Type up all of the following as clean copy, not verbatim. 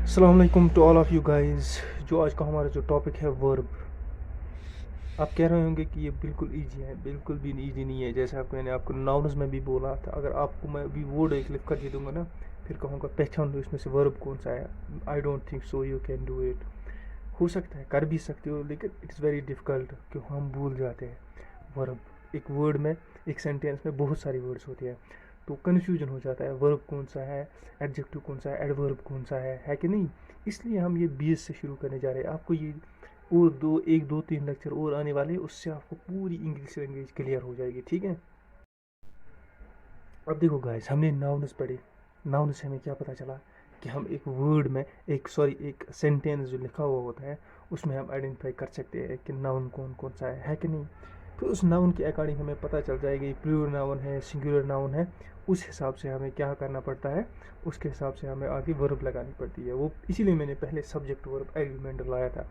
अस्सलाम वालेकुम to all of you guys. जो आज का हमारा जो टॉपिक है वर्ब। आप कह रहे होंगे कि ये बिल्कुल इजी है, बिल्कुल भी इजी नहीं है। जैसे आप मैंने आपको नाउन्स में भी बोला था, अगर आपको मैं अभी वर्ड एक लिख कर दे दूंगा ना, फिर कहूँगा पहचान लो इसमें से वर्ब कौन सा है। I don't think so you can do it. हो सकता है कर भी सकते हो, लेकिन इट्स वेरी डिफ़िकल्ट कि हम भूल जाते हैं वर्ब। एक वर्ड में, एक सेंटेंस में बहुत सारी वर्ड्स होते हैं, तो कन्फ्यूजन हो जाता है वर्ब कौन सा है, एडजेक्टिव कौन सा है, एडवर्ब कौन सा है कि नहीं। इसलिए हम ये बीस से शुरू करने जा रहे हैं। आपको ये और एक दो तीन लेक्चर और आने वाले हैं, उससे आपको पूरी इंग्लिश लैंग्वेज क्लियर हो जाएगी, ठीक है। अब देखो गाइस, हमने नाउन्स पढ़े। नाउन से हमें क्या पता चला कि हम एक वर्ड में, एक सेंटेंस जो लिखा हुआ होता है, उसमें हम आइडेंटिफाई कर सकते हैं कि नाउन कौन कौन सा है कि नहीं। फिर उस नाउन के अकॉर्डिंग हमें पता चल जाएगा प्लूरल नाउन है, सिंगुलर नाउन है। उस हिसाब से हमें क्या करना पड़ता है, उसके हिसाब से हमें आगे वर्ब लगानी पड़ती है। वो इसीलिए मैंने पहले सब्जेक्ट वर्ब एग्रीमेंट लाया था।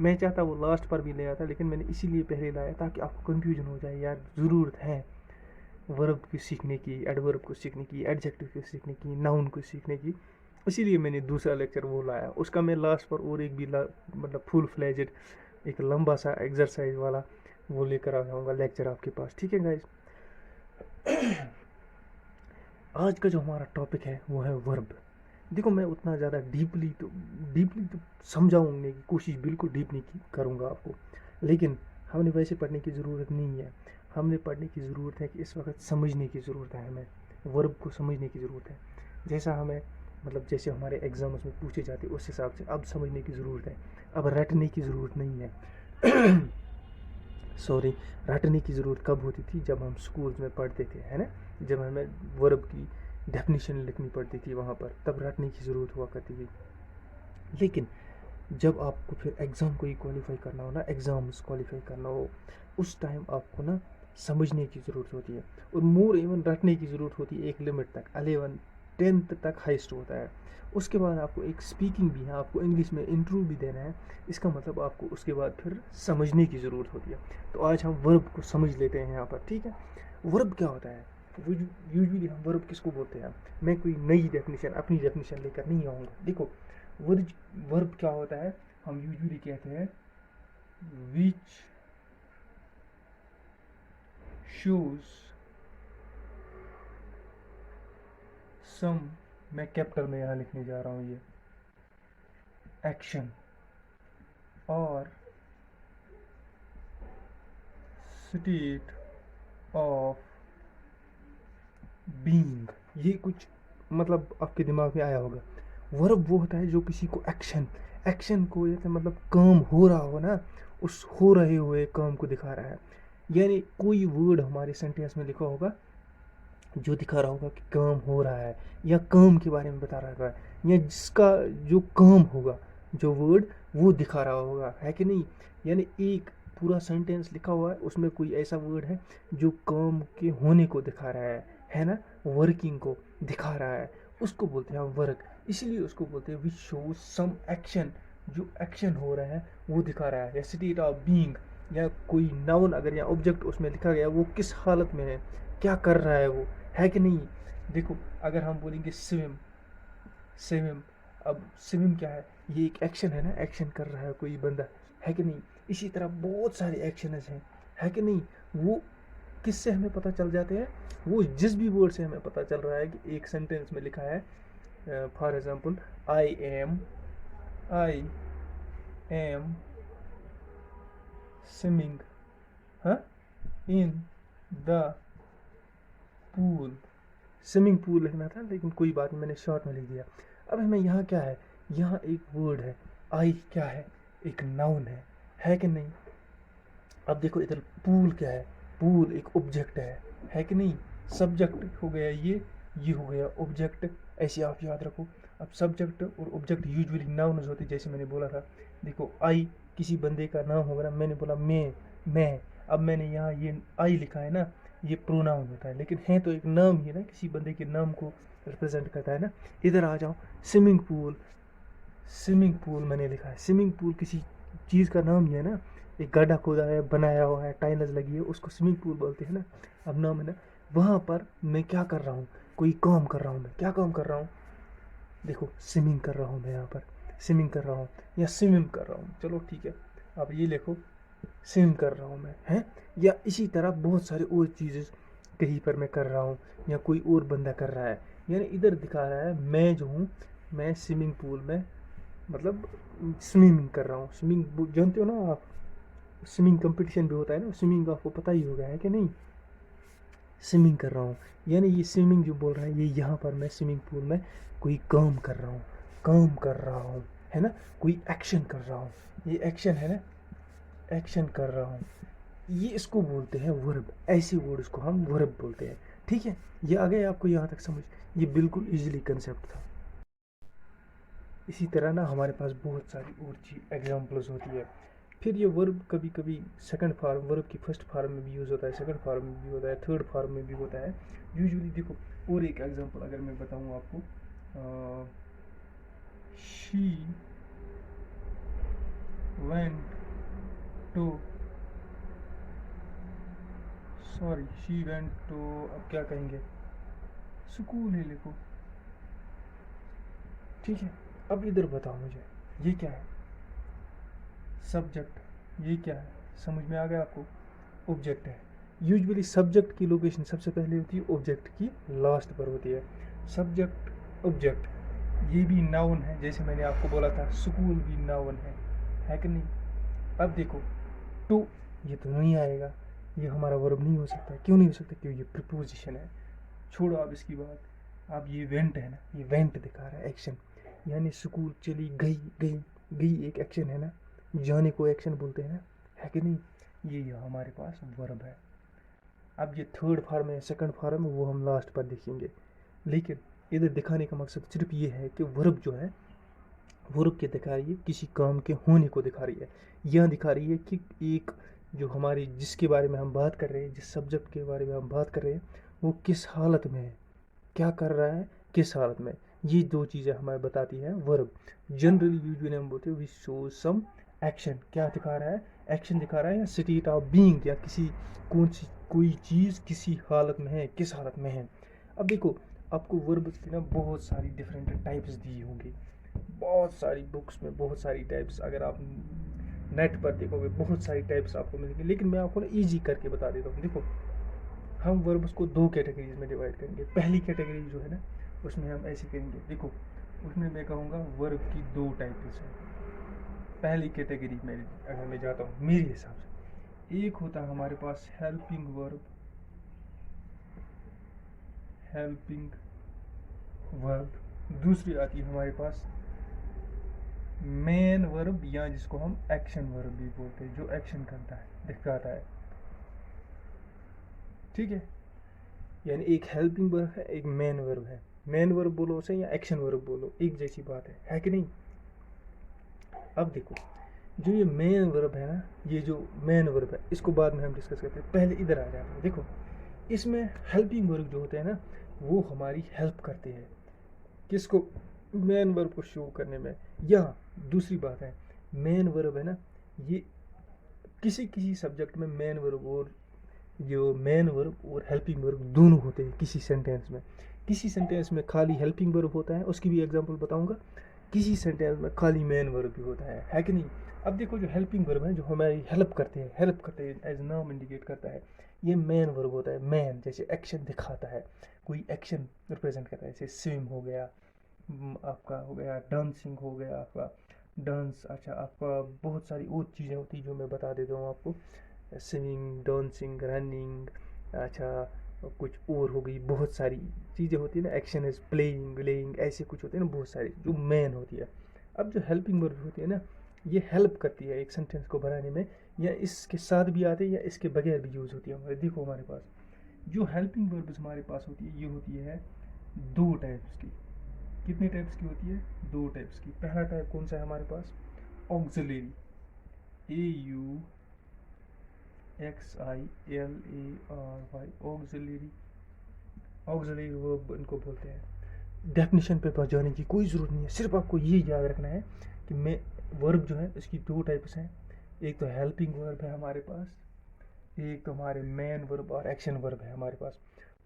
मैं चाहता वो लास्ट पर भी लाया था, लेकिन मैंने इसीलिए पहले लाया ताकि आपको कन्फ्यूजन हो जाए, यार ज़रूरत है वर्ब को सीखने की, एडवर्ब को सीखने की, एडजेक्टिव को सीखने की, नाउन को सीखने की। इसीलिए मैंने दूसरा लेक्चर वो लाया। उसका मैं लास्ट पर और एक भी मतलब फुल फ्लेजेड एक लंबा सा एक्सरसाइज वाला वो लेकर आ जाऊँगा लेक्चर आपके पास, ठीक है गाइज। आज का जो हमारा टॉपिक है वो है वर्ब। देखो, मैं उतना ज़्यादा डीपली तो समझाने की कोशिश बिल्कुल डीप नहीं करूँगा आपको, लेकिन हमने वैसे पढ़ने की ज़रूरत नहीं है। हमने पढ़ने की ज़रूरत है कि इस वक्त समझने की ज़रूरत है, हमें वर्ब को समझने की ज़रूरत है। जैसा हमें मतलब जैसे हमारे एग्ज़ाम्स में पूछे जाते उस हिसाब से अब समझने की ज़रूरत है, अब रटने की ज़रूरत नहीं है। सॉरी, रटने की ज़रूरत कब होती थी, जब हम स्कूल में पढ़ते थे, है ना। जब हमें वर्ब की डेफिनेशन लिखनी पड़ती थी वहाँ पर, तब रटने की ज़रूरत हुआ करती थी। लेकिन जब आपको फिर एग्ज़ाम को ही क्वालिफाई करना हो ना, एग्ज़ाम्स क्वालिफाई करना हो, उस टाइम आपको ना समझने की ज़रूरत होती है, और मोर इवन रटने की ज़रूरत होती है। एक लिमिट तक 11 10th तक हाइस्ट होता है। उसके बाद आपको एक स्पीकिंग भी है, आपको इंग्लिश में इंटरव्यू भी देना है। इसका मतलब आपको उसके बाद फिर समझने की ज़रूरत होती है। तो आज हम वर्ब को समझ लेते हैं यहाँ पर, ठीक है। वर्ब क्या होता है, यूजुअली हम वर्ब किसको बोलते हैं। मैं कोई नई डेफिनेशन, अपनी डेफिनेशन लेकर नहीं आऊँगा। देखो, वर्ब वर्ब क्या होता है, हम यूजुअली कहते हैं विच शोज सम, मैं कैपिटल में यहाँ लिखने जा रहा हूँ ये, एक्शन और स्टेट ऑफ बीइंग। ये कुछ मतलब आपके दिमाग में आया होगा। वर्ब वो होता है जो किसी को एक्शन को, जैसे मतलब काम हो रहा हो ना, उस हो रहे हुए काम को दिखा रहा है। यानी कोई वर्ड हमारे सेंटेंस में लिखा होगा जो दिखा रहा होगा कि काम हो रहा है, या काम के बारे में बता रहा है, या जिसका जो काम होगा, जो वर्ड वो दिखा रहा होगा, है कि नहीं। यानी एक पूरा सेंटेंस लिखा हुआ है, उसमें कोई ऐसा वर्ड है जो काम के होने को दिखा रहा है ना, वर्किंग को दिखा रहा है, उसको बोलते हैं वर्क। इसलिए उसको बोलते हैं विच शो सम एक्शन, जो एक्शन हो रहा है वो दिखा रहा है, या स्टेट ऑफ बीइंग, या कोई नाउन अगर या ऑब्जेक्ट उसमें लिखा गया, वो किस हालत में है, क्या कर रहा है वो, है कि नहीं। देखो, अगर हम बोलेंगे स्विम, स्विम, अब स्विम क्या है, ये एक एक्शन है ना, एक्शन कर रहा है कोई बंदा, है कि नहीं। इसी तरह बहुत सारे एक्शन हैं, है कि नहीं। वो किससे हमें पता चल जाते हैं, वो जिस भी वर्ड से हमें पता चल रहा है कि एक सेंटेंस में लिखा है, for example, I am swimming, हाँ, in the pool. Swimming pool लिखना था, लेकिन कोई बात नहीं, मैंने शॉर्ट में लिख दिया। अब हमें यहाँ क्या है, यहाँ एक वर्ड है, आई क्या है, एक नाउन है कि नहीं। अब देखो इधर पूल क्या है, पूल एक ऑब्जेक्ट है कि नहीं। सब्जेक्ट हो गया ये हो गया ऑब्जेक्ट, ऐसे आप याद रखो। अब सब्जेक्ट और ऑब्जेक्ट यूजुअली नाउन्स होती, जैसे मैंने बोला था। देखो, आई किसी बंदे का नाम होगा ना, मैंने बोला मैं, अब मैंने यहाँ ये आई लिखा है ना, ये प्रोनाउन होता है, लेकिन है तो एक नाम ही ना, किसी बंदे के नाम को रिप्रेजेंट करता है ना। इधर आ जाओ, स्विमिंग पूल, स्विमिंग पूल मैंने लिखा है, स्विमिंग पूल किसी चीज़ का नाम ही है ना। एक गड्ढा खोदा है, बनाया हुआ है, टाइल्स लगी है, उसको स्विमिंग पूल बोलते हैं ना। अब नाम है ना, वहाँ पर मैं क्या कर रहा हूँ, कोई काम कर रहा हूँ, मैं क्या काम कर रहा हूँ, देखो स्विमिंग कर रहा हूँ मैं यहाँ पर। स्विमिंग कर रहा हूँ या स्विम कर रहा हूँ, चलो ठीक है, अब ये लिखो स्विम कर रहा हूँ मैं, हैं। या इसी तरह बहुत सारे और चीज़ें कहीं पर मैं कर रहा हूँ या कोई और बंदा कर रहा है, यानी इधर दिखा रहा है मैं जो हूँ, मैं स्विमिंग पूल में मतलब स्विमिंग कर रहा हूँ। स्विमिंग जानते हो ना आप, स्विमिंग कंपटीशन भी होता है ना, स्विमिंग आपको पता ही होगा है कि नहीं। स्विमिंग कर रहा हूँ, यानी ये स्विमिंग जो बोल रहा है, ये यहाँ पर मैं स्विमिंग पूल में कोई काम कर रहा हूँ, काम कर रहा हूँ, है ना, कोई एक्शन कर रहा हूँ, ये एक्शन है ना, एक्शन कर रहा हूँ, ये इसको बोलते हैं वर्ब। ऐसे वर्ड इसको हम वर्ब बोलते हैं। ठीक है, ये आ गया आपको यहाँ तक समझ, ये बिल्कुल इजीली कंसेप्ट था। इसी तरह ना हमारे पास बहुत सारी और चीज एग्जाम्पल्स होती है। फिर ये वर्ब कभी कभी सेकंड फॉर्म, वर्ब की फर्स्ट फॉर्म में भी यूज़ होता है, सेकंड फॉर्म में भी होता है, थर्ड फॉर्म में भी होता है यूजुअली। देखो और एक एग्जांपल अगर मैं बताऊँ आपको, she went to, sorry she went to, अब क्या कहेंगे, स्कूल ही लिखो। ठीक है, अब इधर बताओ मुझे ये क्या है, सब्जेक्ट, ये क्या है, समझ में आ गया आपको, ऑब्जेक्ट है। यूजुअली सब्जेक्ट की लोकेशन सबसे पहले होती है, ऑब्जेक्ट की लास्ट पर होती है। सब्जेक्ट ऑब्जेक्ट, ये भी नाउन है, जैसे मैंने आपको बोला था स्कूल भी नाउन है कि नहीं। अब देखो टू, ये तो नहीं आएगा, ये हमारा वर्ब नहीं हो सकता। क्यों नहीं हो सकता, क्योंकि ये प्रीपोजिशन है। छोड़ो आप इसकी बात, अब ये वेंट है ना, ये वेंट दिखा रहा है एक्शन, यानी स्कूल चली गई, गई गई एक एक्शन है ना, जाने को एक्शन बोलते हैं ना, है कि नहीं। ये हमारे पास वर्ब है। अब ये थर्ड फॉर्म है, सेकंड फॉर्म है, वो हम लास्ट पर देखेंगे। लेकिन इधर दिखाने का मकसद सिर्फ ये है कि वर्ब जो है, वर्ब के दिखा रही है किसी काम के होने को दिखा रही है। यह दिखा रही है कि एक जो हमारी जिसके बारे में हम बात कर रहे हैं, जिस सब्जेक्ट के बारे में हम बात कर रहे हैं, वो किस हालत में है, क्या कर रहा है, किस हालत में। ये दो चीज़ें हमें बताती है वर्ब। जनरली यूजुअली हम बोलते हैं वी शो सम एक्शन, क्या दिखा रहा है, एक्शन दिखा रहा है, या स्टेट ऑफ बीइंग, या किसी कौन सी कोई चीज़ किसी हालत में है, किस हालत में है। अब देखो आपको वर्ब्स की ना बहुत सारी डिफरेंट टाइप्स दी होंगी, बहुत सारी बुक्स में बहुत सारी टाइप्स, अगर आप नेट पर देखोगे बहुत सारी टाइप्स आपको मिलेंगी। लेकिन मैं आपको ना ईजी करके बता देता हूँ। देखो हम वर्ब्स को दो कैटेगरीज में डिवाइड करेंगे। पहली कैटेगरी जो है ना, उसमें हम ऐसे करेंगे, देखो उसमें मैं कहूँगा वर्ब की दो टाइप्स हैं। पहली कैटेगरी में अगर मैं जाता हूँ मेरे हिसाब से, एक होता है हमारे पास हेल्पिंग वर्ब, हेल्पिंग वर्ब। दूसरी आती है हमारे पास मेन वर्ब, या जिसको हम एक्शन वर्ब भी बोलते हैं, जो एक्शन करता है, दिखाता है। ठीक है, यानी एक हेल्पिंग वर्ब है, एक मेन वर्ब है। मेन वर्ब बोलो उसे या एक्शन वर्ब बोलो, एक जैसी बात है कि नहीं। अब देखो जो ये मेन वर्ब है ना, ये जो मेन वर्ब है, इसको बाद में हम डिस्कस करते हैं, पहले इधर आ जाते हैं। देखो इसमें हेल्पिंग वर्ब जो होते हैं ना, वो हमारी हेल्प करते हैं किसको, मेन वर्ब को शो करने में। या दूसरी बात है, मेन वर्ब है ना, ये किसी किसी सब्जेक्ट में मेन वर्ब और जो मेन वर्ब और हेल्पिंग वर्ब दोनों होते हैं किसी सेंटेंस में। किसी सेंटेंस में खाली हेल्पिंग वर्ब होता है, उसकी भी एग्जांपल बताऊंगा। किसी सेंटेंस में खाली मेन वर्ब भी होता है कि नहीं। अब देखो जो हेल्पिंग वर्ब है, जो हमारी हेल्प करते हैं एज नाम इंडिकेट करता है, ये मेन वर्ब होता है। मेन जैसे एक्शन दिखाता है, कोई एक्शन रिप्रेजेंट करता है, जैसे स्विम हो गया, आपका हो गया डांसिंग, हो गया आपका डांस। अच्छा आपका बहुत सारी और चीज़ें होती हैं जो मैं बता देता हूँ आपको, स्विमिंग, डांसिंग, रनिंग, अच्छा कुछ और हो गई, बहुत सारी चीज़ें होती है ना, एक्शन इज प्लेइंग, विलेइंग, ऐसे कुछ होते हैं ना बहुत सारी जो मेन होती है। अब जो हेल्पिंग वर्ब होती है ना, ये हेल्प करती है एक सेंटेंस को बनाने में, या इसके साथ भी आते हैं या इसके बगैर भी यूज़ होती है हमारे। देखो हमारे पास जो हेल्पिंग वर्ब्स हमारे पास होती है, ये होती है दो टाइप्स की। कितने टाइप्स की होती है, दो टाइप्स की। पहला टाइप कौन सा है हमारे पास, auxiliary, AUXILARY, auxiliary, auxiliary verb इनको बोलते हैं। डेफिनेशन पे जाने की कोई ज़रूरत नहीं है, सिर्फ आपको ये याद रखना है कि मैं वर्ब जो है इसकी दो टाइप्स हैं। एक तो हेल्पिंग वर्ब है हमारे पास, एक तो हमारे मेन वर्ब और एक्शन वर्ब है हमारे पास।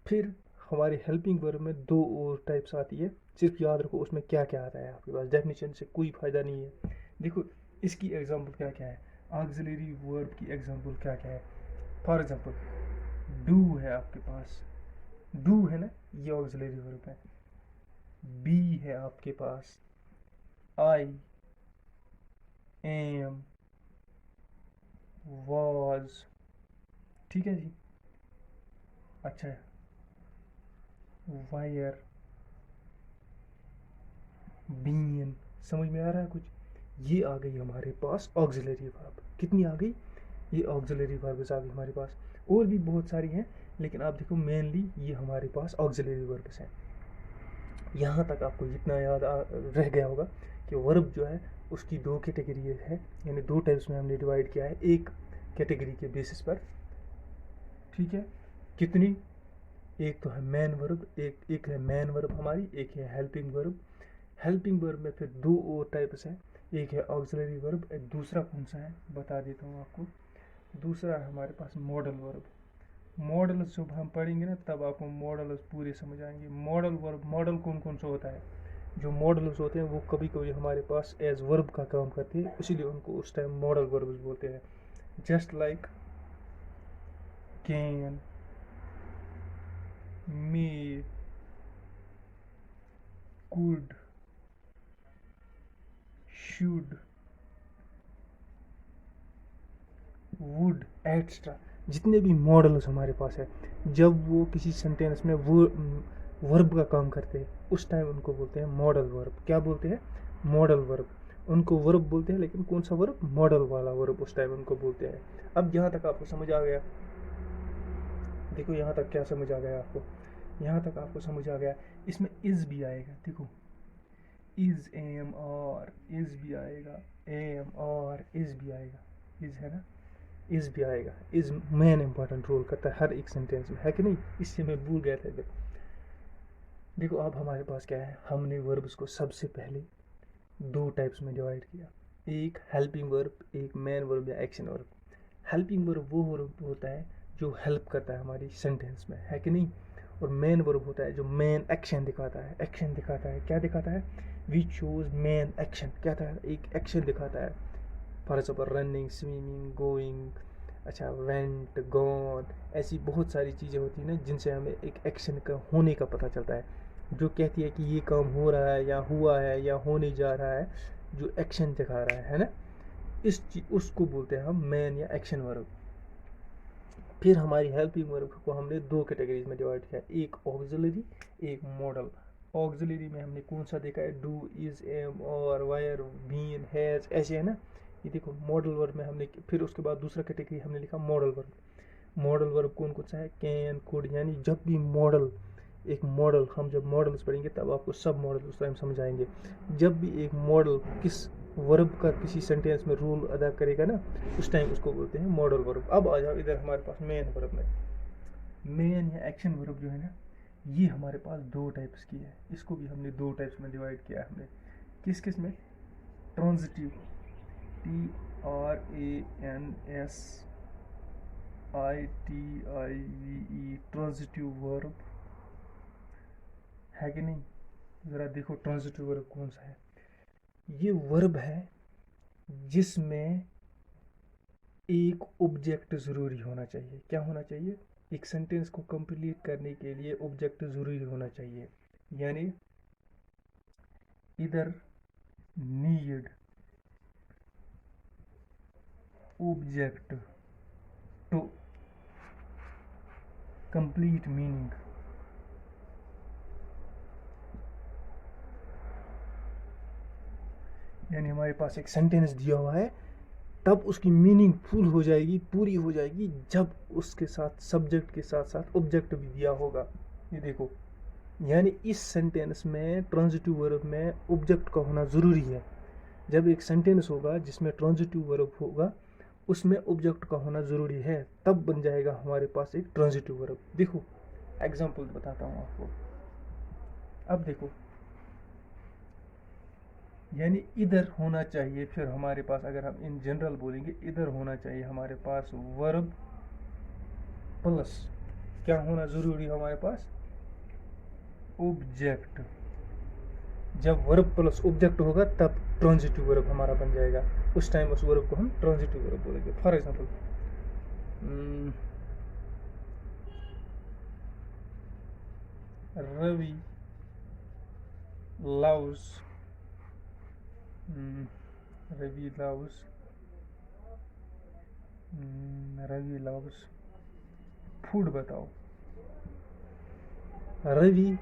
फिर हमारे हेल्पिंग वर्ब में दो और टाइप्स आती है, सिर्फ याद रखो उसमें क्या क्या आता है, आपके पास डेफिनेशन से कोई फ़ायदा नहीं है। देखो इसकी एग्जांपल क्या क्या है, ऑक्सिलरी वर्ब की एग्जांपल क्या क्या है। फॉर एग्जांपल डू है आपके पास, डू है ना, ये ऑक्सिलरी वर्ब है। बी है आपके पास, आई एम, वॉज, ठीक है जी। अच्छा, वायर, बीन, समझ में आ रहा है कुछ। ये आ गई हमारे पास ऑक्सिलरी वर्ब। कितनी आ गई, ये ऑक्सिलरी वर्ब्स आ गई हमारे पास। और भी बहुत सारी हैं, लेकिन आप देखो मेनली ये हमारे पास ऑक्सिलरी वर्ब्स हैं। यहाँ तक आपको इतना याद रह गया होगा कि वर्ब जो है उसकी दो कैटेगरी है, यानी दो टाइप्स में हमने डिवाइड किया है, एक कैटेगरी के बेसिस पर, ठीक है। कितनी, एक तो है मैन वर्ब, एक है मैन वर्ब हमारी, एक है हेल्पिंग वर्ब। हेल्पिंग वर्ब में फिर दो और टाइप्स हैं, एक है ऑक्सिलरी वर्ब, एक दूसरा कौन सा है बता देता हूँ आपको। दूसरा है हमारे पास मॉडल वर्ब। मॉडल्स जब हम पढ़ेंगे ना तब आपको मॉडल्स पूरे समझ आएंगे। मॉडल वर्ब, मॉडल कौन कौन सा होता है, जो मॉडल्स होते हैं वो कभी कभी हमारे पास एज वर्ब का काम करते हैं, इसीलिए उनको उस टाइम मॉडल वर्ब्स बोलते हैं। Just like can, may, could, should, would, extra, जितने भी मॉडल्स हमारे पास है, जब वो किसी सेंटेंस में वो वर्ब का काम करते हैं उस टाइम उनको बोलते हैं मॉडल वर्ब। क्या बोलते हैं, मॉडल वर्ब। उनको वर्ब बोलते हैं, लेकिन कौन सा वर्ब, मॉडल वाला वर्ब, उस टाइम उनको बोलते हैं। अब यहाँ तक आपको समझ आ गया, देखो यहाँ तक क्या समझ आ गया आपको, यहाँ तक आपको समझ आ गया। इसमें इज भी आएगा, देखो इज, एम, और इज भी आएगा, एम और इज भी आएगा, इज है ना, इज भी आएगा। इज मेन इंपॉर्टेंट रोल करता है हर एक सेंटेंस में, है कि नहीं, इससे मैं भूल गया था। देखो अब हमारे पास क्या है, हमने वर्ब्स को सबसे पहले दो टाइप्स में डिवाइड किया, एक हेल्पिंग वर्ब, एक मैन वर्ब या एक्शन वर्ब। हेल्पिंग वर्ब वो वर्ब होता है जो हेल्प करता है हमारी सेंटेंस में, है कि नहीं। और मैन वर्ब होता है जो मैन एक्शन दिखाता है, एक्शन दिखाता है, क्या दिखाता है, विच शोज मैन एक्शन, क्या था, एक एक्शन दिखाता है। For example running, swimming, going, अच्छा वेंट, गॉन, ऐसी बहुत सारी चीज़ें होती हैं ना जिनसे हमें एक एक्शन का होने का पता चलता है, जो कहती है कि ये काम हो रहा है या हुआ है या होने जा रहा है, जो एक्शन दिखा रहा है ना, उसको बोलते हैं हम मैन या एक्शन वर्ब। फिर हमारी हेल्पिंग वर्ब को हमने दो कैटेगरीज में डिवाइड किया, एक ऑक्सिलरी, एक मॉडल। ऑक्सिलरी में हमने कौन सा देखा है, डू, इज, एम, और, वायर, बीन, हैज, ऐसे है ना। ये देखो मॉडल वर्ब में हमने, फिर उसके बाद दूसरा कैटेगरी हमने लिखा मॉडल वर्ब। मॉडल वर्ब कौन कौन सा है, कैन, कुड, यानी जब भी मॉडल, एक मॉडल, हम जब मॉडल्स पढ़ेंगे तब आपको सब मॉडल उस टाइम समझ आएंगे। जब भी एक मॉडल किस वर्ब का किसी सेंटेंस में रोल अदा करेगा ना, उस टाइम उसको बोलते हैं मॉडल वर्ब। अब आ जाओ इधर हमारे पास मेन वर्ब में। मेन या एक्शन वर्ब जो है ना, ये हमारे पास दो टाइप्स की है, इसको भी हमने दो टाइप्स में डिवाइड किया है हमने। किस किस में, ट्रांजिटिव, TRANSITIVE, ट्रांजिटिव वर्ब, है कि नहीं। ज़रा देखो ट्रांजिटिव वर्ब कौन सा है, ये वर्ब है जिसमें एक ऑब्जेक्ट ज़रूरी होना चाहिए। क्या होना चाहिए, एक सेंटेंस को कंप्लीट करने के लिए ऑब्जेक्ट ज़रूरी होना चाहिए, यानी इधर need object to complete meaning. यानी हमारे पास एक सेंटेंस दिया हुआ है, तब उसकी मीनिंग फुल हो जाएगी, पूरी हो जाएगी, जब उसके साथ सब्जेक्ट के साथ साथ ऑब्जेक्ट भी दिया होगा। ये देखो, यानी इस सेंटेंस में ट्रांजिटिव वर्ब में ऑब्जेक्ट का होना ज़रूरी है। जब एक सेंटेंस होगा जिसमें ट्रांजिटिव वर्ब होगा, उसमें ऑब्जेक्ट का होना ज़रूरी है, तब बन जाएगा हमारे पास एक ट्रांजिटिव वर्ब। देखो एग्जांपल बताता हूँ आपको। अब देखो, यानी इधर होना चाहिए, फिर हमारे पास अगर हम इन जनरल बोलेंगे, इधर होना चाहिए हमारे पास वर्ब प्लस क्या होना ज़रूरी है हमारे पास, ऑब्जेक्ट, जब वर्ब प्लस ऑब्जेक्ट होगा तब ट्रांजिटिव वर्ब हमारा बन जाएगा, उस टाइम उस वर्ब को हम ट्रांजिटिव वर्ब बोलेंगे। For example Ravi loves Ravi loves Ravi loves food. बताओ, रवि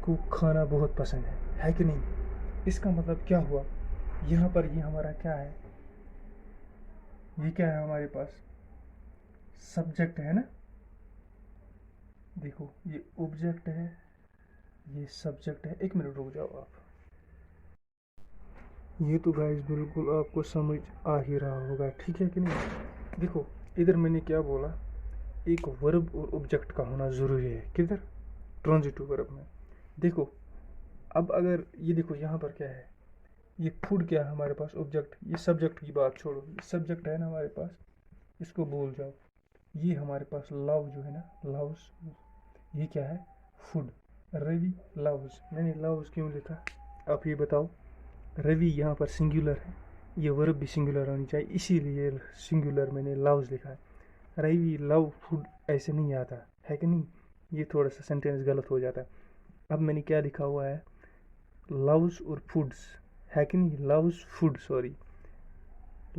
को खाना बहुत पसंद है कि नहीं? इसका मतलब क्या हुआ, यहाँ पर ये हमारा क्या है, ये क्या है हमारे पास, सब्जेक्ट है ना। देखो ये ऑब्जेक्ट है, ये सब्जेक्ट है। एक मिनट रुक जाओ आप, ये तो गाइस बिल्कुल आपको समझ आ ही रहा होगा, ठीक है कि नहीं। देखो इधर मैंने क्या बोला, एक वर्ब और ऑब्जेक्ट का होना ज़रूरी है, किधर, ट्रांजिटिव वर्ब में। देखो अब अगर ये देखो यहाँ पर क्या है, ये फूड क्या है हमारे पास, ऑब्जेक्ट। ये सब्जेक्ट की बात छोड़ो, ये सब्जेक्ट है ना हमारे पास, इसको भूल जाओ। ये हमारे पास लव जो है ना, लव्स, ये क्या है, फूड। रवि लव्स, मैंने लव्स क्यों लिखा आप ये बताओ। रवि यहाँ पर सिंगुलर है, ये वर्ब भी सिंगुलर होनी चाहिए, इसीलिए सिंगुलर मैंने लव्स लिखा है। रवि लव फूड ऐसे नहीं आता है कि नहीं, ये थोड़ा सा सेंटेंस गलत हो जाता है। अब मैंने क्या लिखा हुआ है, लव्स और फूड्स, है कि नहीं, loves food, sorry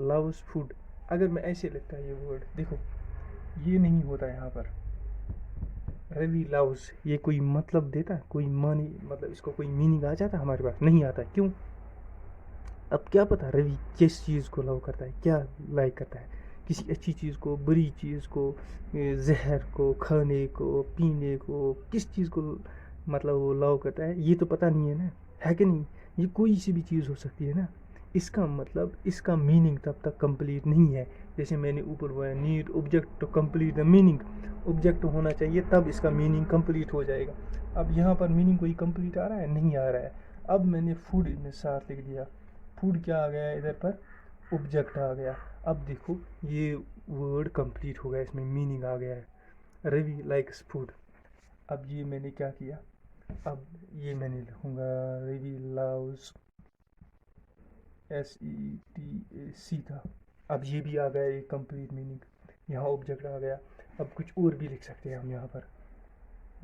loves food. अगर मैं ऐसे लिखता है ये वर्ड, देखो ये नहीं होता यहाँ पर, रवि लव्स, ये कोई मतलब देता, कोई मानी, मतलब इसको कोई मीनिंग आ जाता हमारे पास, नहीं आता। क्यों? अब क्या पता रवि किस चीज़ को लव करता है, क्या लाइक करता है, किसी अच्छी चीज़ को, बुरी चीज़ को, जहर को, खाने को, पीने को, किस चीज़ को मतलब वो लव करता है, ये तो पता नहीं है ना, है कि नहीं। ये कोई सी भी चीज़ हो सकती है ना। इसका मतलब इसका मीनिंग तब तक कंप्लीट नहीं है। जैसे मैंने ऊपर बोला, need object to complete the meaning, object होना चाहिए तब इसका मीनिंग कंप्लीट हो जाएगा। अब यहाँ पर मीनिंग कोई कंप्लीट आ रहा है, नहीं आ रहा है। अब मैंने फूड में साथ लिख दिया, फूड क्या आ गया इधर पर, ऑब्जेक्ट आ गया। अब देखो ये वर्ड कंप्लीट हो गया, इसमें मीनिंग आ गया है, रवि लाइक्स फूड। अब ये मैंने क्या किया, अब ये मैंने लिखूँगा रवि लव्स, SETAC था। अब ये भी आ गया एक कंप्लीट मीनिंग, यहाँ ऑब्जेक्ट आ गया। अब कुछ और भी लिख सकते हैं हम यहाँ पर,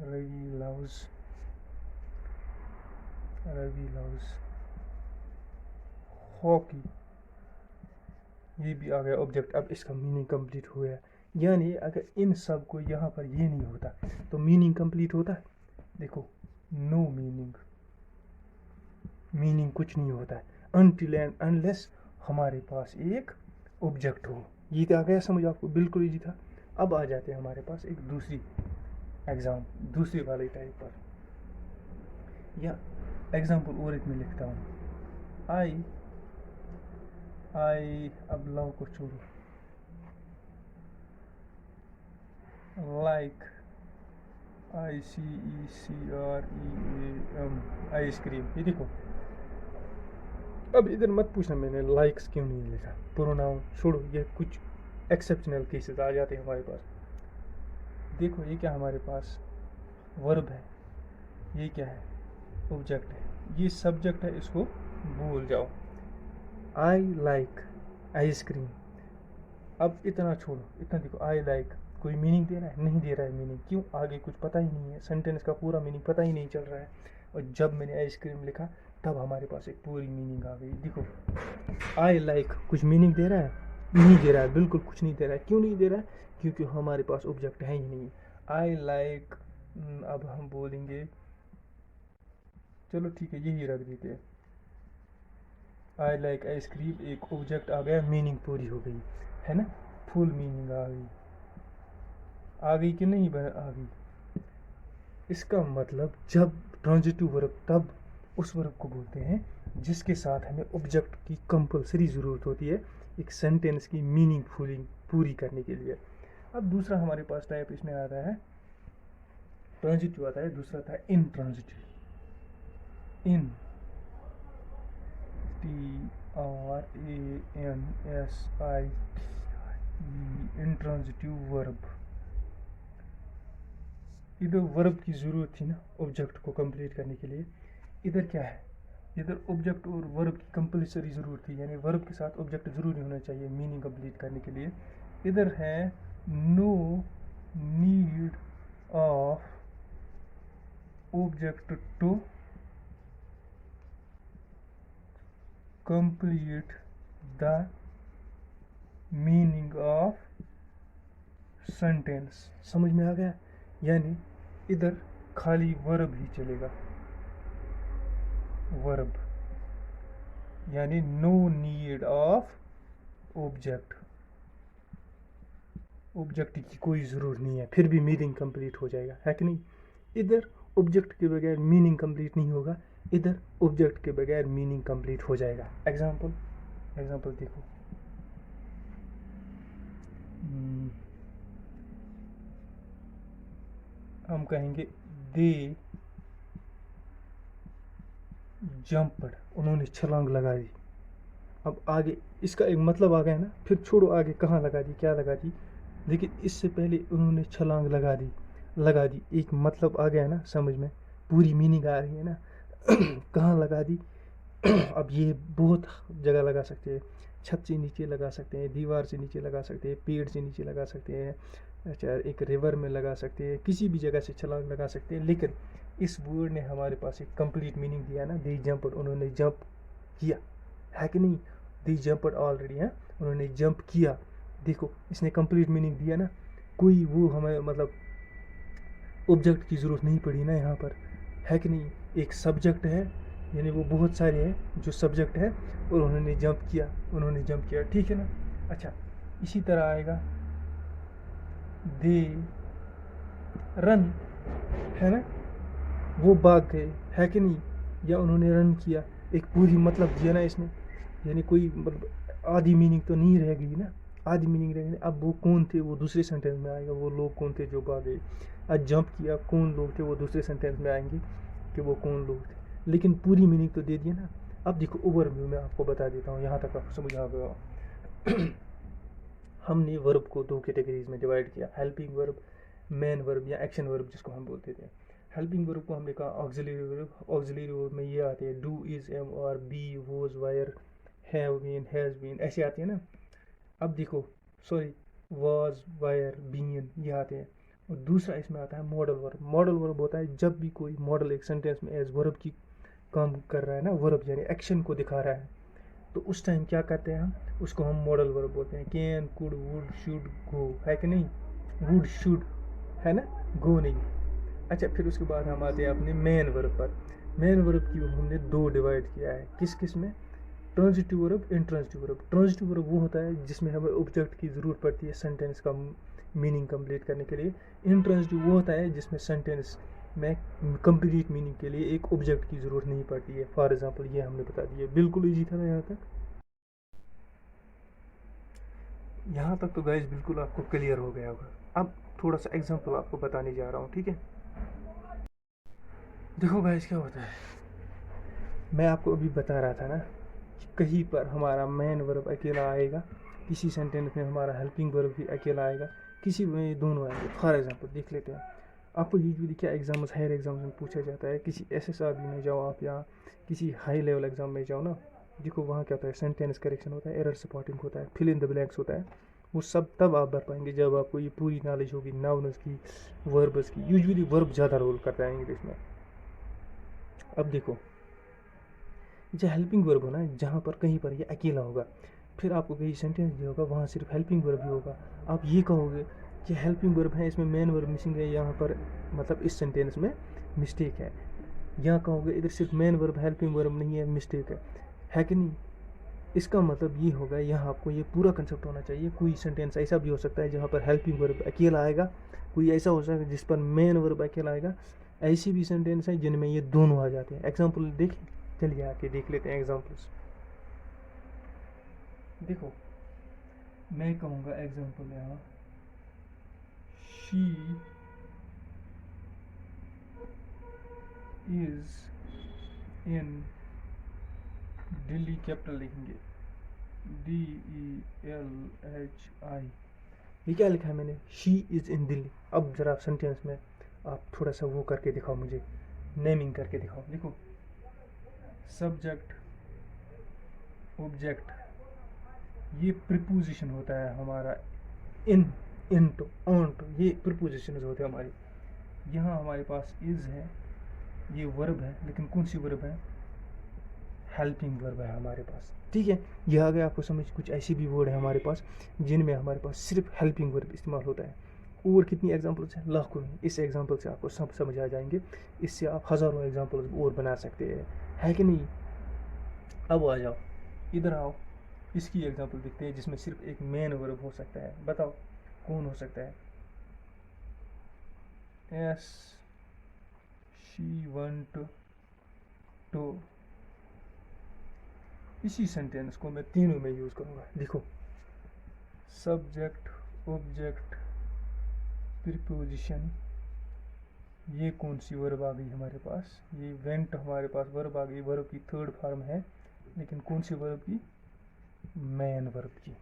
रवि लव्स हॉकी, ये भी आ गया ऑब्जेक्ट। अब इसका मीनिंग कंप्लीट हो गया। यानी अगर इन सब को यहाँ पर ये नहीं होता तो मीनिंग कंप्लीट होता है। देखो नो मीनिंग, मीनिंग कुछ नहीं होता है अनटिल एंड अनलेस हमारे पास एक ऑब्जेक्ट हो। ये तो आ गया समझ आपको, बिल्कुल ईजी था। अब आ जाते हैं हमारे पास एक दूसरी एग्ज़ाम, दूसरी वाले टाइप पर, या एग्जाम्पल और एक में लिखता हूँ, आई अब लव को छोड़ो, लाइक ICECREAM आइसक्रीम। ये देखो अब इधर मत पूछना मैंने लाइक्स क्यों नहीं लिखा, प्रोनाउन छोड़ो, ये कुछ एक्सेप्शनल केसेस आ जाते हैं हमारे पास। देखो ये क्या हमारे पास वर्ब है, ये क्या है ऑब्जेक्ट है, ये सब्जेक्ट है, इसको भूल जाओ। I like ice cream. अब इतना छोड़ो, इतना देखो, आई लाइक कोई मीनिंग दे रहा है, नहीं दे रहा है मीनिंग। क्यों? आगे कुछ पता ही नहीं है, सेंटेंस का पूरा मीनिंग पता ही नहीं चल रहा है। और जब मैंने आइसक्रीम लिखा तब हमारे पास एक पूरी मीनिंग आ गई। देखो आई लाइक कुछ मीनिंग दे रहा है, नहीं दे रहा है, बिल्कुल कुछ नहीं दे रहा है। क्यों नहीं दे रहा है? क्योंकि हमारे पास ऑब्जेक्ट है ही नहीं। आई लाइक, अब हम बोलेंगे, चलो ठीक है यही रख देते हैं, आई लाइक आइसक्रीम, एक ऑब्जेक्ट आ गया, मीनिंग पूरी हो गई है ना, फुल मीनिंग आ गई कि नहीं आ गई। इसका मतलब जब ट्रांजिटिव वर्ब, तब उस वर्ब को बोलते हैं जिसके साथ हमें ऑब्जेक्ट की कंपलसरी ज़रूरत होती है एक सेंटेंस की मीनिंग पूरी करने के लिए। अब दूसरा हमारे पास टाइप इसमें आता है, ट्रांजिटिव आता है, दूसरा था इन ट्रांजिटिव, इन TRANSIT, इंट्रांजिटिव वर्ब। इधर वर्ब की ज़रूरत थी ना ऑब्जेक्ट को कंप्लीट करने के लिए, इधर क्या है, इधर ऑब्जेक्ट और वर्ब की कंपल्सरी ज़रूरत थी, यानी वर्ब के साथ ऑब्जेक्ट ज़रूरी होना चाहिए मीनिंग कंप्लीट करने के लिए। इधर है no need of object to complete the meaning of sentence. समझ में आ गया? यानी इधर खाली वर्ब ही चलेगा, वर्ब, यानी no need of object, object की कोई ज़रूरत नहीं है, फिर भी मीनिंग कंप्लीट हो जाएगा, है कि नहीं? इधर ऑब्जेक्ट के बगैर मीनिंग कंप्लीट नहीं होगा, इधर ऑब्जेक्ट के बगैर मीनिंग कंप्लीट हो जाएगा। एग्जाम्पल देखो, हम कहेंगे दे जंप्ड, उन्होंने छलांग लगा दी। अब आगे इसका एक मतलब आ गया ना, फिर छोड़ो आगे कहाँ लगा दी, क्या लगा दी, लेकिन इससे पहले उन्होंने छलांग लगा दी, एक मतलब आ गया ना समझ में, पूरी मीनिंग आ रही है ना। कहाँ लगा दी? अब ये बहुत जगह लगा सकते हैं, छत से नीचे लगा सकते हैं, दीवार से नीचे लगा सकते हैं, पेड़ से नीचे लगा सकते हैं, अच्छा एक रिवर में लगा सकते हैं, किसी भी जगह से छलांग लगा सकते हैं। लेकिन इस वर्ड ने हमारे पास एक कंप्लीट मीनिंग दिया ना, दे जंप्ड, उन्होंने जंप किया, है कि नहीं? दे जंप्ड ऑलरेडी है, उन्होंने जंप किया। देखो इसने कंप्लीट मीनिंग दिया ना, कोई वो हमें मतलब ऑब्जेक्ट की ज़रूरत नहीं पड़ी ना यहाँ पर, है कि नहीं? एक सब्जेक्ट है, यानी वो बहुत सारे हैं जो सब्जेक्ट है, और उन्होंने जंप किया, ठीक है ना? अच्छा इसी तरह आएगा दे रन, है ना, वो भाग गए, है कि नहीं? या उन्होंने रन किया, एक पूरी मतलब दिया ना इसने, यानी कोई मतलब आधी मीनिंग तो नहीं रह गई ना, आधी मीनिंग रह गई। अब वो कौन थे, वो दूसरे सेंटेंस में आएगा, वो लोग कौन थे जो भागे। आज जंप किया, कौन लोग थे, वो दूसरे सेंटेंस में आएंगे कि वो कौन लोग थे, लेकिन पूरी मीनिंग तो दे दिया ना। अब देखो ओवरव्यू में आपको बता देता हूँ, यहाँ तक आपको समझ आ गया। हमने वर्ब को दो कैटेगरीज में डिवाइड किया, हेल्पिंग वर्ब, मेन वर्ब या एक्शन वर्ब जिसको हम बोलते थे। हेल्पिंग वर्ब को हमने कहा ऑक्सिलरी वर्ब, ऑक्सिलरी वर्ब में ये आते हैं डू, इज, एम और be, was, were, have been, has been, ऐसे आते हैं ना। अब देखो सॉरी, वॉज, वायर, बीन, ये आते हैं। और दूसरा इसमें आता है मॉडल वर्ब। मॉडल वर्ब होता है जब भी कोई मॉडल एक सेंटेंस में एज वर्ब की काम कर रहा है ना, वर्ब यानी एक्शन को दिखा रहा है, तो उस टाइम क्या करते हैं हम, उसको हम मॉडल वर्ब बोलते हैं। कैन, कुड, वुड, शुड, गो, है कि नहीं? वुड, शुड, है ना, गो नहीं। अच्छा फिर उसके बाद हम आते हैं अपने मेन वर्ब पर। मेन वर्ब की हमने दो डिवाइड किया है, किस किस में? Transitive verb, intransitive verb. Transitive verb वो होता है जिसमें हमें ऑब्जेक्ट की ज़रूरत पड़ती है सेंटेंस का मीनिंग कंप्लीट करने के लिए। इंट्रांजिटिव वो होता है जिसमें सेंटेंस में कंप्लीट मीनिंग के लिए एक ऑब्जेक्ट की ज़रूरत नहीं पड़ती है। फॉर एग्जांपल ये हमने बता दिया, बिल्कुल ईजी था ना यहाँ तक? यहाँ तक तो गाइस बिल्कुल आपको क्लियर हो गया होगा। अब थोड़ा सा एग्जांपल आपको बताने जा रहा हूँ, ठीक है? देखो गाइस क्या होता है, मैं आपको अभी बता रहा था ना कि कहीं पर हमारा मेन वर्ब अकेला आएगा, किसी सेंटेंस में हमारा हेल्पिंग वर्ब भी अकेला आएगा, किसी में दोनों आएंगे। फॉर एग्जांपल देख लेते हैं, आपको यूजुअली क्या एग्जाम्स, हायर एग्जाम्स में पूछा जाता है, किसी SSRB में जाओ आप या किसी हाई लेवल एग्जाम में जाओ ना, देखो वहाँ क्या होता है, सेंटेंस करेक्शन होता है, एरर स्पॉटिंग होता है, फिल इन द ब्लैंक्स होता है। वो सब तब आप भर पाएंगे जब आपको ये पूरी नॉलेज होगी नाउन्स की, वर्ब्स की। यूजुअली वर्ब ज़्यादा रोल करता है इंग्लिश में। अब देखो जो हेल्पिंग वर्ब हो ना, जहाँ पर कहीं पर ये अकेला होगा, फिर आपको कहीं सेंटेंस दिया होगा वहाँ सिर्फ हेल्पिंग वर्ब ही होगा, आप ये कहोगे कि हेल्पिंग वर्ब है, इसमें मेन वर्ब मिसिंग है, यहाँ पर मतलब इस सेंटेंस में मिस्टेक है। यहाँ कहोगे इधर सिर्फ मेन वर्ब हेल्पिंग वर्ब नहीं है, मिस्टेक है कि नहीं? इसका मतलब ये होगा, यहाँ आपको ये पूरा कंसेप्ट होना चाहिए। कोई सेंटेंस ऐसा भी हो सकता है जहाँ पर हेल्पिंग वर्ब अकेला आएगा, कोई ऐसा हो सकता है जिस पर मेन वर्ब अकेला आएगा, ऐसी भी सेंटेंस है जिनमें ये दोनों आ जाते हैं। एग्जाम्पल देख, चलिए आके देख लेते हैं एग्जाम्पल्स। देखो मैं कहूँगा एग्जाम्पल यहाँ, she is in Delhi, capital लिखेंगे DELHI। ये क्या लिखा है मैंने, शी इज़ इन दिल्ली। अब ज़रा सेंटेंस में आप थोड़ा सा वो करके दिखाओ मुझे, नेमिंग करके दिखाओ। देखो सब्जेक्ट ऑब्जेक्ट, ये प्रीपोजिशन होता है हमारा, इन, इनटू, ऑनटू, ये प्रीपोजिशन होते हैं हमारी। यहाँ हमारे पास इज है, ये वर्ब है, लेकिन कौन सी वर्ब है? हेल्पिंग वर्ब है हमारे पास, ठीक है। यह आ गया आपको समझ। कुछ ऐसी भी वर्ड है हमारे पास जिनमें हमारे पास सिर्फ हेल्पिंग वर्ब इस्तेमाल होता है। और कितनी एग्जांपल्स हैं? लाखों में। इस एग्जांपल से आपको सब समझ आ जाएंगे। इससे आप हज़ारों एग्जांपल्स और बना सकते हैं, है कि नहीं? अब आ जाओ, इधर आओ, इसकी एग्जांपल देखते हैं जिसमें सिर्फ एक मेन वर्ब हो सकता है। बताओ कौन हो सकता है? एस शी वंट टू, इसी सेंटेंस को मैं तीनों में यूज़ करूँगा। देखो सब्जेक्ट ऑब्जेक्ट प्रीपोजिशन, ये कौन सी वर्ब आ गई हमारे पास? ये वेंट हमारे पास वर्ब आ गई, वर्ब की थर्ड फॉर्म है, लेकिन कौन सी वर्ब की? मैन वर्ब की।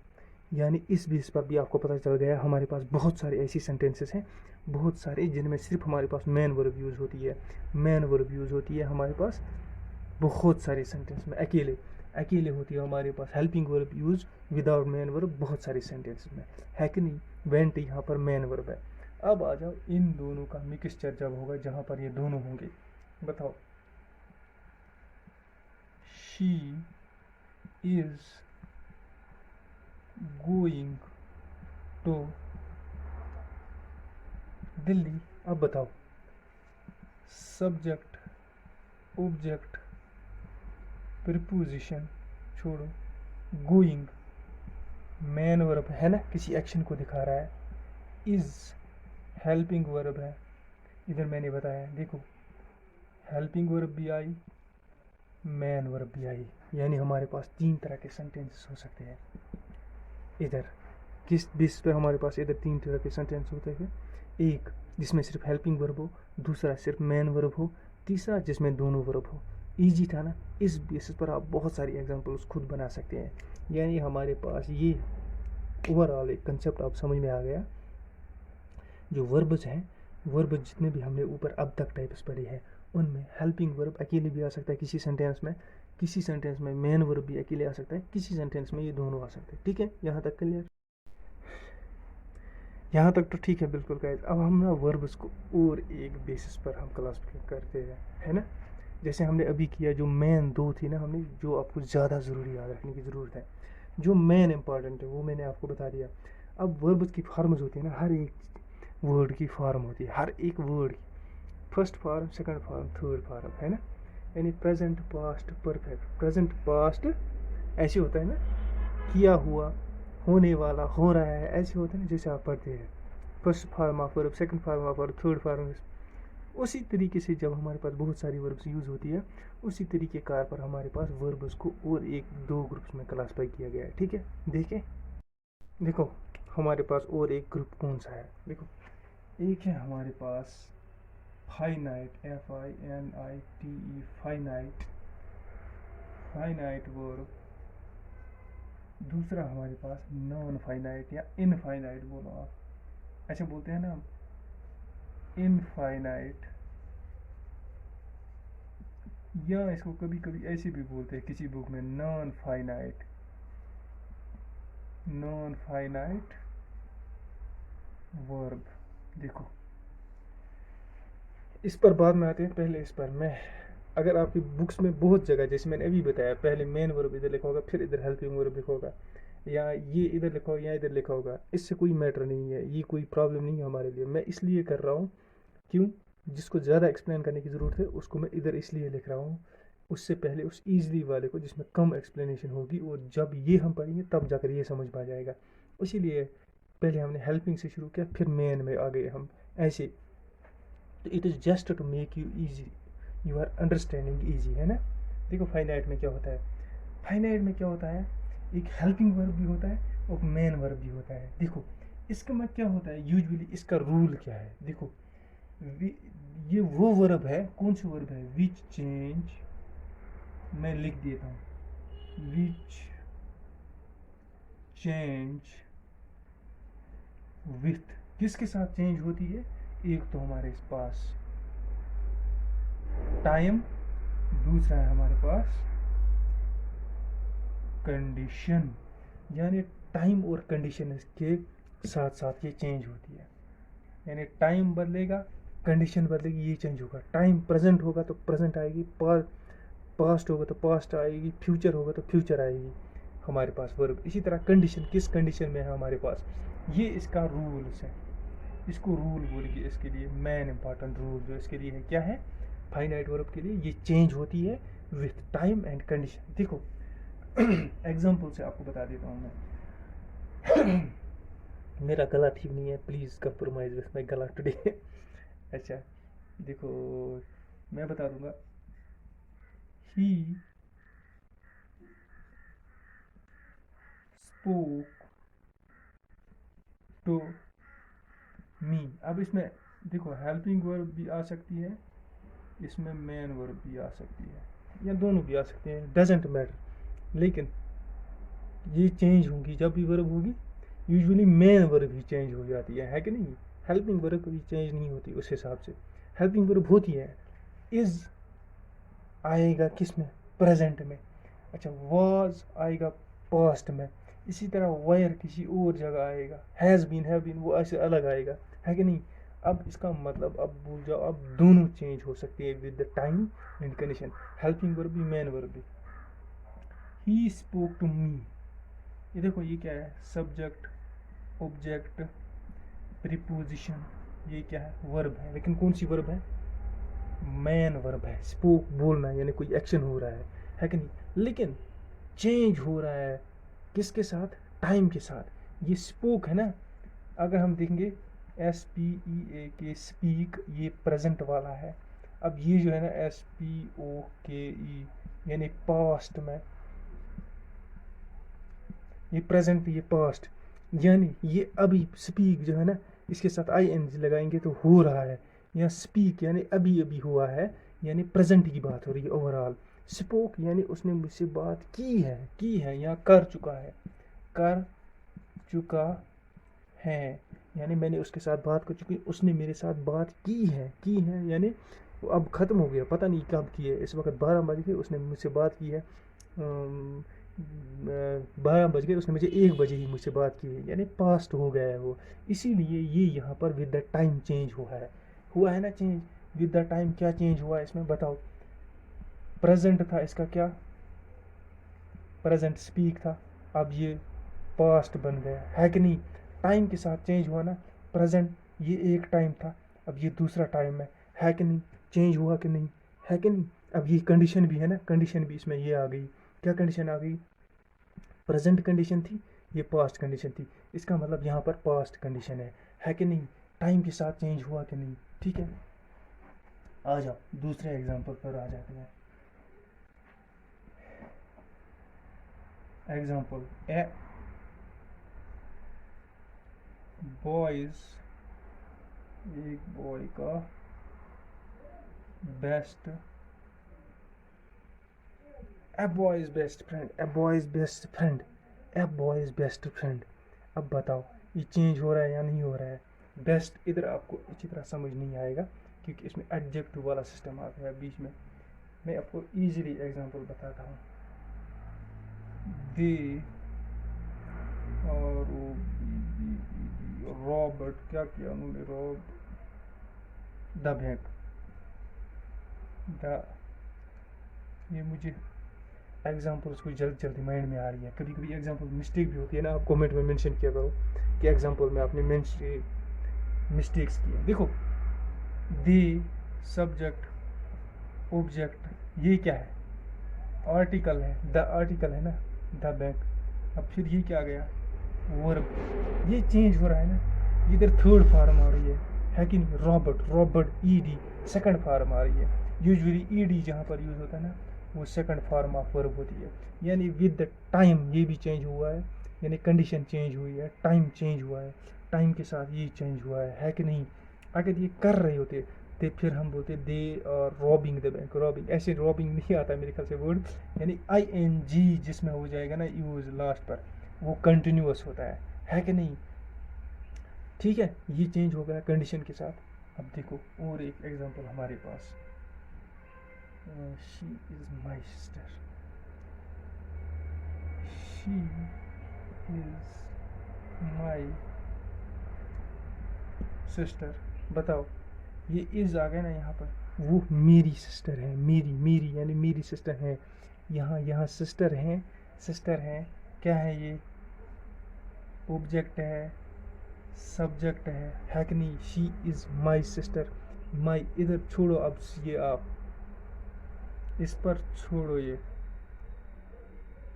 यानी इस बेस पर भी आपको पता चल गया हमारे पास बहुत सारे ऐसी सेंटेंसेस हैं, बहुत सारे, जिनमें सिर्फ हमारे पास मैन वर्ब यूज़ होती है। मैन वर्ब यूज़ होती है हमारे पास बहुत सारे सेंटेंस में। अकेले अकेले होती है हमारे पास helping verb use without main verb बहुत सारे सेंटेंस में, है कि नहीं? वेंट यहाँ पर मैन वर्ब है। अब आ जाओ, इन दोनों का मिक्सचर जब होगा, जहाँ पर ये दोनों होंगे। बताओ she is going to Delhi. अब बताओ सब्जेक्ट ऑब्जेक्ट प्रीपोजिशन छोड़ो, गोइंग मैन वर्ब है ना, किसी एक्शन को दिखा रहा है। इज हेल्पिंग वर्ब है, इधर मैंने बताया, देखो हेल्पिंग वर्ब भी आई, मैन वर्ब भी आई। यानी हमारे पास तीन तरह के सेंटेंसेस हो सकते हैं। इधर किस बेस पे हमारे पास इधर तीन तरह के सेंटेंस होते हैं? एक जिसमें सिर्फ हेल्पिंग वर्ब हो, दूसरा सिर्फ मैन वर्ब हो, तीसरा जिसमें दोनों वर्ब हो। ईजी था ना? इस बेसिस पर आप बहुत सारी एग्जांपल्स खुद बना सकते हैं। यानी हमारे पास ये ओवरऑल एक कंसेप्ट आप समझ में आ गया। जो वर्ब्स हैं, वर्ब जितने भी हमने ऊपर अब तक टाइप्स पढ़े हैं, उनमें हेल्पिंग वर्ब अकेले भी आ सकता है किसी सेंटेंस में, किसी सेंटेंस में मैन वर्ब भी अकेले आ सकता है, किसी सेंटेंस में ये दोनों आ सकते हैं। ठीक है, यहाँ तक क्लियर? यहाँ तक तो ठीक है, बिल्कुल गाइस। अब हम ना वर्ब्स को और एक बेसिस पर हम क्लासिफाई करते हैं, है ना? जैसे हमने अभी किया, जो मेन दो थी ना, हमने जो आपको ज़्यादा ज़रूरी याद रखने की ज़रूरत है, जो मेन इंपॉर्टेंट है वो मैंने आपको बता दिया। अब वर्ब्स की फॉर्म्स होती है ना, हर एक वर्ड की फॉर्म होती है, हर एक वर्ड की first form, second form, third form, है ना? यानी present, past, perfect. Present past ऐसे होता है ना, किया हुआ, होने वाला, हो रहा है, ऐसे होते हैं ना जैसे आप पढ़ते हैं। First form of verb, second form of verb, third form. उसी तरीके से जब हमारे पास बहुत सारी वर्ब्स यूज़ होती है, उसी तरीके कार पर हमारे पास वर्ब्स को और एक दो ग्रुप्स में क्लासिफाई किया गया है। ठीक है, देखें, देखो हमारे पास और एक ग्रुप कौन सा है? देखो, एक है हमारे पास finite, FINITE, finite, finite verb. दूसरा हमारे पास नॉन फाइनाइट या इनफाइनाइट, बोलो आप ऐसे बोलते हैं ना, इनफाइनाइट, या इसको कभी कभी ऐसे भी बोलते हैं किसी बुक में, non finite, non finite verb. देखो इस पर बाद में आते हैं, पहले इस पर मैं, अगर आपकी बुक्स में बहुत जगह, जैसे मैंने अभी बताया, पहले मेन वर्ब इधर लिखा होगा, फिर इधर हेल्पिंग वर्ब लिखा होगा, या ये इधर लिखा होगा या इधर लिखा होगा, इससे कोई मैटर नहीं है, ये कोई प्रॉब्लम नहीं है हमारे लिए। मैं इसलिए कर रहा हूँ, क्यों? जिसको ज़्यादा एक्सप्लेन करने की ज़रूरत है उसको मैं इधर इसलिए लिख रहा हूँ, उससे पहले उस ईजली वाले को जिसमें कम एक्सप्लेनेशन होगी, और जब ये हम पढ़ेंगे तब जाकर ये समझ में आ जाएगा। इसीलिए पहले हमने हेल्पिंग से शुरू किया, फिर मेन में आ गए हम, ऐसे। तो it is just to make you easy, you are understanding easy, है ना? देखो फाइनाइट में क्या होता है, फाइनाइट में क्या होता है, एक हेल्पिंग वर्ब भी होता है और मेन वर्ब भी होता है। देखो इसका में क्या होता है, यूजुअली इसका रूल क्या है? देखो ये वो वर्ब है, कौन सी वर्ब है? विच चेंज, मैं लिख देता हूँ, विच चेंज विथ, किसके साथ चेंज होती है? एक तो हमारे पास टाइम, दूसरा है हमारे पास कंडीशन। यानी टाइम और कंडीशन के साथ साथ ये चेंज होती है। यानी टाइम बदलेगा, कंडीशन बदलेगी, ये चेंज होगा। टाइम प्रेजेंट होगा तो प्रेजेंट आएगी, पास्ट होगा तो पास्ट आएगी, फ्यूचर होगा तो फ्यूचर आएगी हमारे पास वर्ब। इसी तरह कंडीशन किस कंडीशन में है हमारे पास, ये इसका रूल्स है। इसको रूल बोलिए इसके लिए, मेन इंपॉर्टेंट रूल जो इसके लिए है क्या है, फाइनाइट वर्ब के लिए ये चेंज होती है विथ टाइम एंड कंडीशन। देखो एग्जाम्पल से आपको बता देता हूँ मैं। मेरा गला ठीक नहीं है, प्लीज़ कंप्रोमाइज विथ माई गला टुडे। अच्छा देखो, मैं बता दूंगा, ही स्पोक टू मी। अब इसमें देखो हेल्पिंग वर्ब भी आ सकती है, इसमें मेन वर्ब भी आ सकती है, या दोनों भी आ सकते हैं, डजेंट मैटर। लेकिन ये चेंज होंगी जब भी वर्ब होगी, यूजुअली मेन वर्ब ही चेंज हो जाती है कि नहीं। हेल्पिंग वर्ब कभी चेंज नहीं होती उस हिसाब से। हेल्पिंग वर्ब होती है, इज आएगा किस में, प्रेजेंट में। अच्छा वाज आएगा पास्ट में। इसी तरह वायर किसी और जगह आएगा, हैज़ बीन हैव बीन वो ऐसे अलग आएगा, है कि नहीं। अब इसका मतलब अब भूल जाओ, अब दोनों चेंज हो सकती है with the time and condition, helping verb भी मेन वर्ब भी। ही स्पोक टू मी, ये देखो ये क्या है, सब्जेक्ट ऑब्जेक्ट प्रीपोजिशन, ये क्या है, वर्ब है। लेकिन कौन सी वर्ब है, मेन वर्ब है। स्पोक बोलना यानी कोई एक्शन हो रहा है कि नहीं। लेकिन चेंज हो रहा है किसके साथ, टाइम के साथ। ये स्पोक है ना, अगर हम देखेंगे SPEAK स्पीक, ये प्रेजेंट वाला है। अब ये जो है ना SPOKE यानी पास्ट में, ये प्रेजेंट ये पास्ट, यानी ये अभी स्पीक जो है ना, इसके साथ ING लगाएंगे तो हो रहा है। या स्पीक यानी अभी अभी हुआ है, यानी प्रेजेंट की बात हो रही है ओवरऑल। स्पोक यानी उसने मुझसे बात की है या कर चुका है, कर चुका है, यानी मैंने उसके साथ बात कर चुकी, उसने मेरे साथ बात की है यानी वो अब ख़त्म हो गया, पता नहीं कब की है। इस वक्त 12 बज गए, उसने मुझसे बात की है 12 बज गए, उसने मुझे 1 बजे ही मुझसे बात की है, यानी पास्ट हो गया है वो। इसीलिए ये यहाँ पर विद द टाइम चेंज हुआ है ना चेंज। विद द टाइम क्या चेंज हुआ है इसमें बताओ, प्रेजेंट था इसका क्या, प्रेजेंट स्पीक था, अब ये पास्ट बन गया है कि नहीं। टाइम के साथ चेंज हुआ ना, प्रेजेंट ये एक टाइम था, अब ये दूसरा टाइम है कि नहीं। चेंज हुआ कि नहीं, है कि नहीं। अब ये कंडीशन भी है ना, कंडीशन भी इसमें ये आ गई, क्या कंडीशन आ गई, प्रेजेंट कंडीशन थी, ये पास्ट कंडीशन थी। इसका मतलब यहाँ पर पास्ट कंडीशन है कि नहीं। टाइम के साथ चेंज हुआ कि नहीं, ठीक है। आ जाओ दूसरे एग्जाम्पल पर आ जाते हैं। एग्जाम्पल ए बॉयज, एक बॉय का बेस्ट, ए बॉयज बेस्ट फ्रेंड, ए बॉयज बेस्ट फ्रेंड, ए बॉयज बेस्ट फ्रेंड। अब बताओ ये चेंज हो रहा है या नहीं हो रहा है। बेस्ट इधर आपको अच्छी तरह समझ नहीं आएगा क्योंकि इसमें एडजेक्टिव वाला सिस्टम आता है बीच में। मैं आपको इजीली एग्जांपल बताता हूँ। दे और रॉबर्ट, क्या किया उन्होंने, रॉब द बैंक, द, ये मुझे एग्जाम्पल्स कोई जल्दी माइंड में आ रही है। कभी कभी एग्जाम्पल मिस्टेक भी होती है ना, आप कमेंट में मेंशन किया करो कि एग्जाम्पल में आपने मिस्टेक्स किए। देखो दी सब्जेक्ट ऑब्जेक्ट, ये क्या है, आर्टिकल है, द आर्टिकल है ना, द बैंक। अब फिर ये क्या आ गया, वर्ब। ये चेंज हो रहा है ना, इधर थर्ड फॉर्म आ रही है कि नहीं। Robert, Robert ED second form आ रही है। यूजुअली ईडी जहाँ पर यूज़ होता है ना, वो सेकंड फॉर्म ऑफ वर्ब होती है। यानी विद द टाइम ये भी चेंज हुआ है, यानी कंडीशन चेंज हुई है, टाइम चेंज हुआ है, टाइम के साथ ये चेंज हुआ है कि नहीं। अगर ये कर रहे होते तो फिर हम बोलते दे और रॉबिंग द बैंक। रॉबिंग, ऐसे रॉबिंग नहीं आता मेरे ख्याल से वर्ड, यानी ING जिसमें हो जाएगा ना यूज लास्ट पर, वो कंटिन्यूअस होता है कि नहीं। ठीक है, ये चेंज हो गया कंडीशन के साथ। अब देखो और एक एग्जांपल हमारे पास, she is my sister, she is my sister. बताओ, ये इज़ आ गया ना यहाँ पर, वो मेरी सिस्टर है, मेरी मेरी यानी मेरी सिस्टर है। यहाँ यहाँ सिस्टर हैं, सिस्टर हैं, क्या है ये, ऑब्जेक्ट है, सब्जेक्ट है कि नहीं। शी इज़ माई सिस्टर, माई इधर छोड़ो, अब ये आप इस पर छोड़ो, ये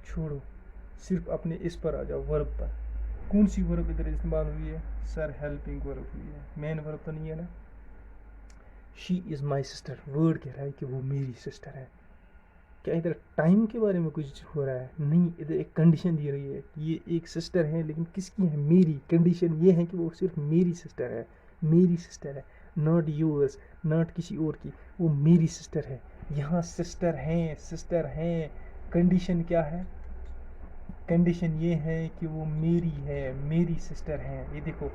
छोड़ो, सिर्फ अपने इस पर आ जाओ, वर्ब पर। कौन सी वर्ब इधर इस्तेमाल हुई है सर, हेल्पिंग वर्ब हुई है, मेन वर्ब तो नहीं है ना। She is my sister, word कह रहा है कि वो मेरी सिस्टर है। क्या इधर टाइम के बारे में कुछ हो रहा है? नहीं, इधर एक कंडीशन दी रही है कि ये एक सिस्टर है, लेकिन किसकी है, मेरी। कंडीशन ये है कि वो सिर्फ मेरी सिस्टर है, मेरी सिस्टर है, नॉट यूअर्स, नॉट किसी और की, वो मेरी सिस्टर है। यहाँ सिस्टर हैं, सिस्टर हैं, कंडीशन क्या है, कंडीशन ये है कि वो मेरी है, मेरी सिस्टर है। ये देखो,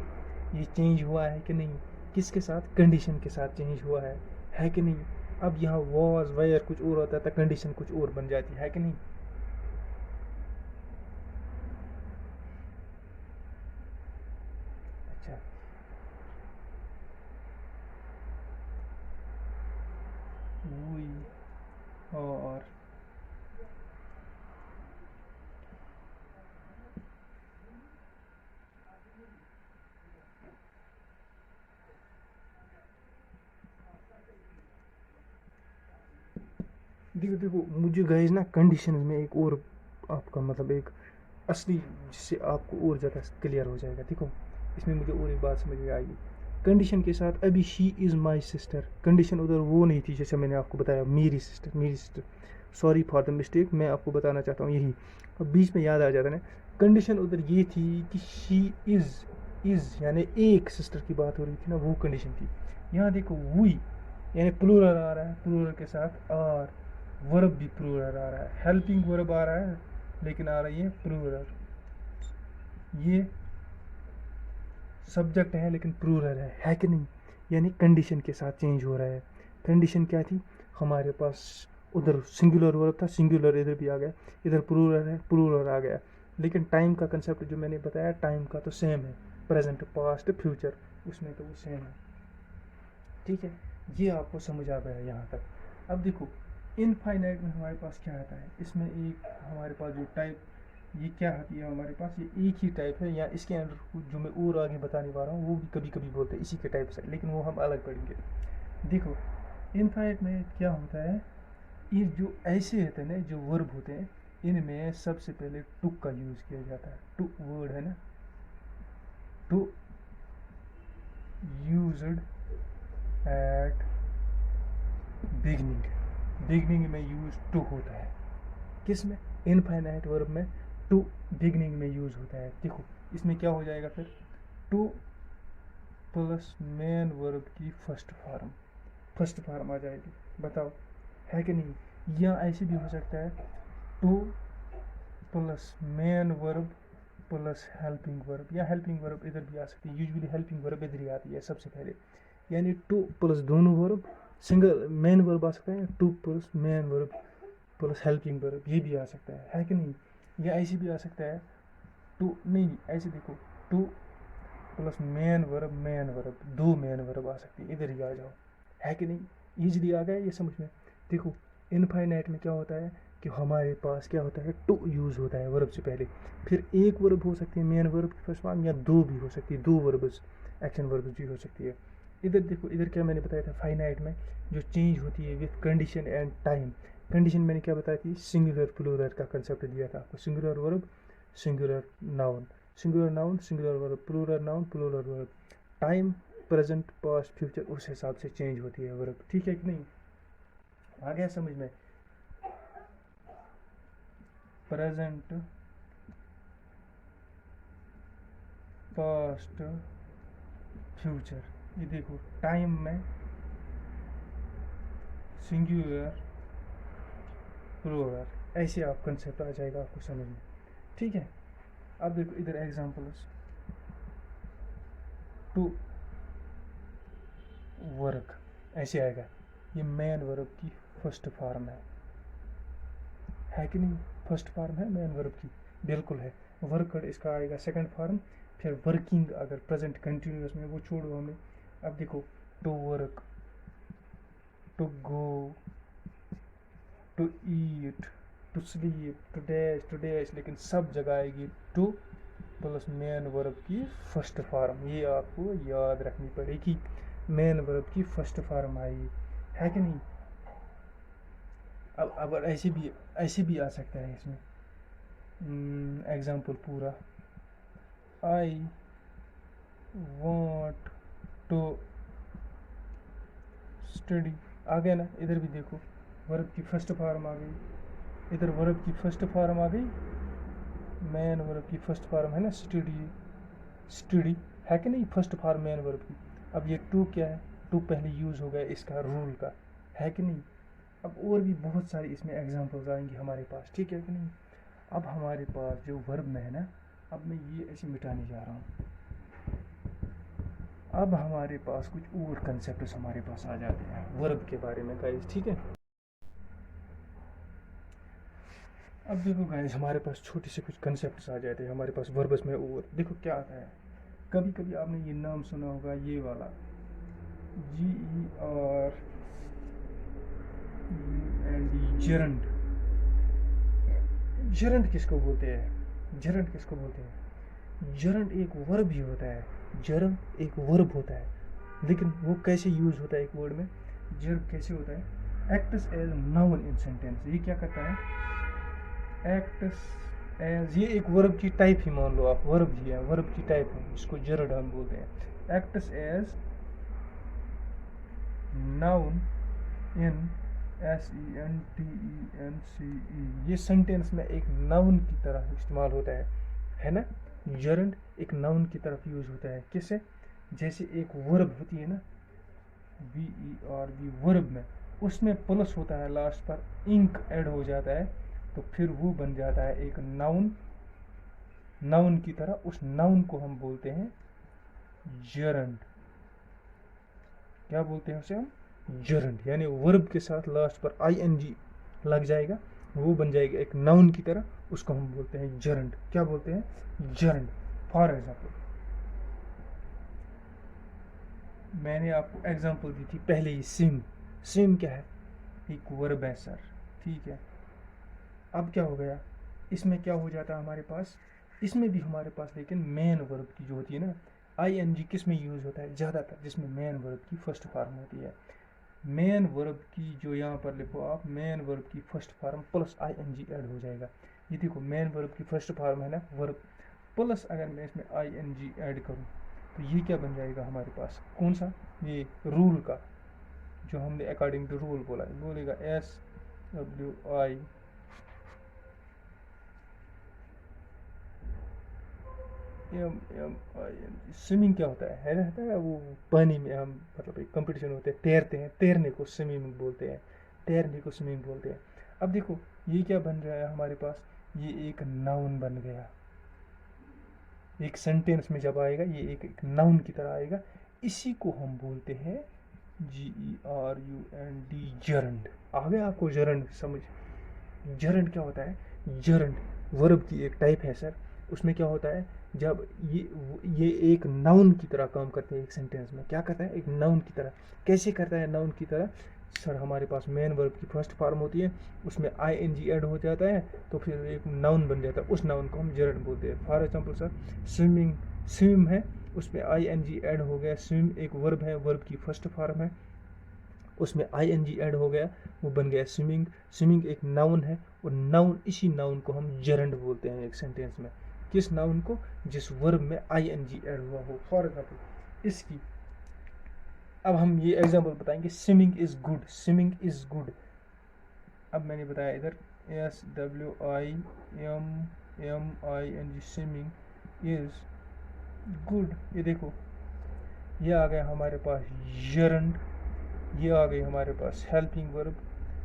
ये चेंज हुआ है कि नहीं, किसके साथ, कंडीशन के साथ चेंज हुआ है कि नहीं। अब यहाँ वॉज वेयर कुछ और होता था, कंडीशन कुछ और बन जाती है कि नहीं। अच्छा, हुई और देखो देखो मुझे गाइस ना कंडीशन में एक और आपका मतलब एक असली, जिससे आपको और ज़्यादा क्लियर हो जाएगा। देखो इसमें मुझे और एक बात समझ में आएगी। कंडीशन के साथ अभी she is my sister, condition उधर वो नहीं थी जैसे मैंने आपको बताया, मेरी सिस्टर, मेरी sister. Sorry for the mistake, मैं आपको बताना चाहता हूँ यही, अब बीच में याद आ जाता है ना। कंडीशन उधर ये थी कि शी इज़ यानी एक सिस्टर की बात हो रही थी ना, वो कंडीशन थी। यहाँ देखो वी यानी प्लूरल आ रहा है, प्लूरल के साथ आर, वर्ब भी प्लूरल आ रहा है, हेल्पिंग वर्ब आ रहा है लेकिन आ रही है प्लूरल। ये सब्जेक्ट है लेकिन प्लूरल है कि नहीं। यानी कंडीशन के साथ चेंज हो रहा है। कंडीशन क्या थी हमारे पास, उधर सिंगुलर वर्ब था, सिंगुलर इधर भी आ गया, इधर प्लूरल है, प्लूरल आ गया। लेकिन टाइम का कंसेप्ट जो मैंने बताया, टाइम का तो सेम है, प्रेजेंट पास्ट फ्यूचर, उसमें तो वो सेम है। ठीक है, ये आपको समझ आ गया यहाँ तक। अब देखो इनफाइनाइट में हमारे पास क्या आता है, इसमें एक हमारे पास जो टाइप, ये क्या आती है हमारे पास, ये एक ही टाइप है, या इसके अंदर जो मैं और आगे बताने वाला हूँ वो भी कभी कभी बोलते हैं इसी के टाइप से, लेकिन वो हम अलग पढ़ेंगे। देखो इनफाइनाइट में क्या होता है, ये जो ऐसे होते हैं ना, जो वर्ब होते हैं, इनमें सबसे पहले टू का यूज़ किया जाता है। टू वर्ड है ना, to used at beginning, beginning में यूज टू होता है, किस में, इनफाइनाइट वर्ब में टू बिगनिंग में यूज होता है। देखो इसमें क्या हो जाएगा फिर, टू प्लस मेन वर्ब की फर्स्ट फॉर्म आ जाएगी। बताओ है कि नहीं। या ऐसे भी हो सकता है, to plus main verb plus helping verb, या हेल्पिंग वर्ब इधर भी आ सकती है, यूजुअली हेल्पिंग वर्ब इधर ही आती है सबसे पहले। यानी टू प्लस दोनों वर्ब, सिंगल मेन वर्ब आ सकता है, to plus main verb plus helping verb, ये भी आ सकता है कि नहीं। या ऐसे भी आ सकता है, टू नहीं, ऐसे देखो, टू प्लस मेन वर्ब, दो मेन वर्ब आ सकती है, इधर ही आ जाओ, है कि नहीं। ईजिली आ गया ये समझ में। देखो इनफाइनाइट में क्या होता है कि हमारे पास क्या होता है, टू यूज़ होता है वर्ब से पहले, फिर एक वर्ब हो सकती है मेन वर्ब की फर्स्ट फॉर्म, या दो भी हो सकती है, दो वर्ब्स एक्शन वर्ब्स भी हो सकती है। इधर देखो, इधर क्या मैंने बताया था, फाइनाइट में जो चेंज होती है with condition and time. Condition मैंने क्या बताई थी, सिंगुलर प्लूरल का कंसेप्ट दिया था आपको, singular verb singular noun, singular noun singular verb, plural noun plural verb, time present past future उस हिसाब से चेंज होती है वर्ब। ठीक है कि नहीं, आ गया समझ में। प्रेजेंट पास्ट फ्यूचर, ये देखो टाइम में सिंगुलर प्लूरल, ऐसे आप कंसेप्ट आ जाएगा आपको समझ में। ठीक है, अब देखो इधर एग्जांपल्स, टू वर्क, ऐसे आएगा। ये मेन वर्ब की फर्स्ट फॉर्म है कि नहीं? फर्स्ट फॉर्म है मेन वर्ब की, बिल्कुल है। वर्कड इसका आएगा सेकंड फॉर्म। फिर वर्किंग अगर प्रेजेंट कंटिन्यूअस में, वो छोड़ो हमें। अब देखो, to work, to go, to eat, to sleep, to dash, लेकिन सब जगह आएगी टू प्लस मेन वर्ब की फर्स्ट फॉर्म। ये आपको याद रखनी पड़ेगी, मेन वर्ब की फर्स्ट फॉर्म आई है कि नहीं? अब ऐसे भी आ सकता है इसमें। एग्जाम्पल पूरा, आई वॉन्ट टू स्टडी, आ गया ना? इधर भी देखो, वर्ब की फर्स्ट फॉर्म आ गई, इधर वर्ब की फर्स्ट फॉर्म आ गई, मेन वर्ब की फर्स्ट फॉर्म है ना, स्टडी, स्टडी है कि नहीं? फर्स्ट फॉर्म मेन वर्ब की। अब ये टू क्या है? टू पहले यूज़ हो गया इसका रूल का, है कि नहीं? अब और भी बहुत सारी इसमें एग्जांपल्स आएंगी हमारे पास, ठीक है कि नहीं? अब हमारे पास जो वर्ब में है ना, अब मैं ये ऐसे मिटाने जा रहा हूँ। अब हमारे पास कुछ और कंसेप्ट हमारे पास आ जाते हैं वर्ब के बारे में गाइस, ठीक है? अब देखो गाइस, हमारे पास छोटे से कुछ कंसेप्ट आ जाते हैं हमारे पास वर्ब्स में। और देखो क्या आता है, कभी कभी आपने ये नाम सुना होगा, ये वाला GERUND, जेरंड। जेरंड किसको बोलते हैं? जेरंड किसको बोलते हैं? जेरंड एक वर्ब ही होता है, जेरंड एक वर्ब होता है, लेकिन वो कैसे यूज होता है एक वर्ड में? जेरंड कैसे होता है? Acts as noun in sentence. ये क्या करता है? एक्ट्स एज, ये एक वर्ब की टाइप ही मान लो आप, वर्ब ही है, वर्ब की टाइप है, जिसको जेरंड हम बोलते हैं। Acts as noun in SENTENCE, ये सेंटेंस में एक नाउन की तरह इस्तेमाल होता है ना? जेरंड एक नाउन की तरफ यूज होता है, किससे? जैसे एक वर्ब होती है ना, VERB, वर्ब में उसमें प्लस होता है लास्ट पर, इंक ऐड हो जाता है, तो फिर वो बन जाता है एक नाउन, नाउन की तरह। उस नाउन को हम बोलते हैं जेरंड। क्या बोलते हैं उसे हम? जेरंड। यानी वर्ब के साथ लास्ट पर ING लग जाएगा, वो बन जाएगा एक नाउन की तरह, उसको हम बोलते हैं जेरंड। क्या बोलते हैं? जेरंड। फॉर एग्जाम्पल, मैंने आपको एग्जाम्पल दी थी पहले ही, स्विम। स्विम क्या है? एक वर्ब है सर, ठीक है? अब क्या हो गया, इसमें क्या हो जाता है हमारे पास? इसमें भी हमारे पास लेकिन मेन वर्ब की जो होती है ना, ING किस में यूज होता है ज़्यादातर? जिसमें मेन वर्ब की फर्स्ट फॉर्म होती है। मेन वर्ब की जो यहाँ पर लिखो आप, मेन वर्ब की first form plus ING add हो जाएगा। ये देखो, मेन वर्ब की फर्स्ट फॉर्म है ना वर्ब, प्लस अगर मैं इसमें ING ऐड करूँ तो ये क्या बन जाएगा हमारे पास? कौन सा? ये रूल का, जो हमने अकॉर्डिंग टू रूल बोला, बोलेगा SWI MMING। स्विमिंग क्या होता है रहता है वो पानी में, हम मतलब एक कंपटीशन होते हैं, तैरते हैं, तैरने को स्विमिंग बोलते हैं, तैरने को स्विमिंग बोलते हैं। अब देखो, ये क्या बन रहा है हमारे पास? ये एक नाउन बन गया, एक सेंटेंस में जब आएगा ये एक नाउन की तरह आएगा। इसी को हम बोलते हैं GERUND, जेरंड। आ गया आपको जेरंड समझ? जेरंड क्या होता है? जेरंड वर्ब की एक टाइप है सर। उसमें क्या होता है, जब ये एक नाउन की तरह काम करते हैं एक सेंटेंस में। क्या करता है? एक नाउन की तरह। कैसे करता है नाउन की तरह? सर हमारे पास मेन वर्ब की फर्स्ट फॉर्म होती है, उसमें ING ऐड हो जाता है, तो फिर एक नाउन बन जाता है, उस नाउन को हम जेरंड बोलते हैं। For example sir, swimming, swim है, उसमें ING ऐड हो गया, स्विम एक वर्ब है, वर्ब की फर्स्ट फॉर्म है, उसमें ING ऐड हो गया, वो बन गया स्विमिंग। स्विमिंग एक नाउन है, और नाउन, इसी नाउन को हम जेरंड बोलते हैं एक सेंटेंस में। किस नाउन को? जिस वर्ब में ING ऐड हुआ हो। फॉर एग्जाम्पल इसकी, अब हम ये एग्जाम्पल बताएंगे, swimming is good, swimming is good. अब मैंने बताया इधर SWIMMING, स्विमिंग इज गुड। ये देखो, ये आ गया हमारे पास जेरंड, ये आ गई हमारे पास हेल्पिंग वर्ब,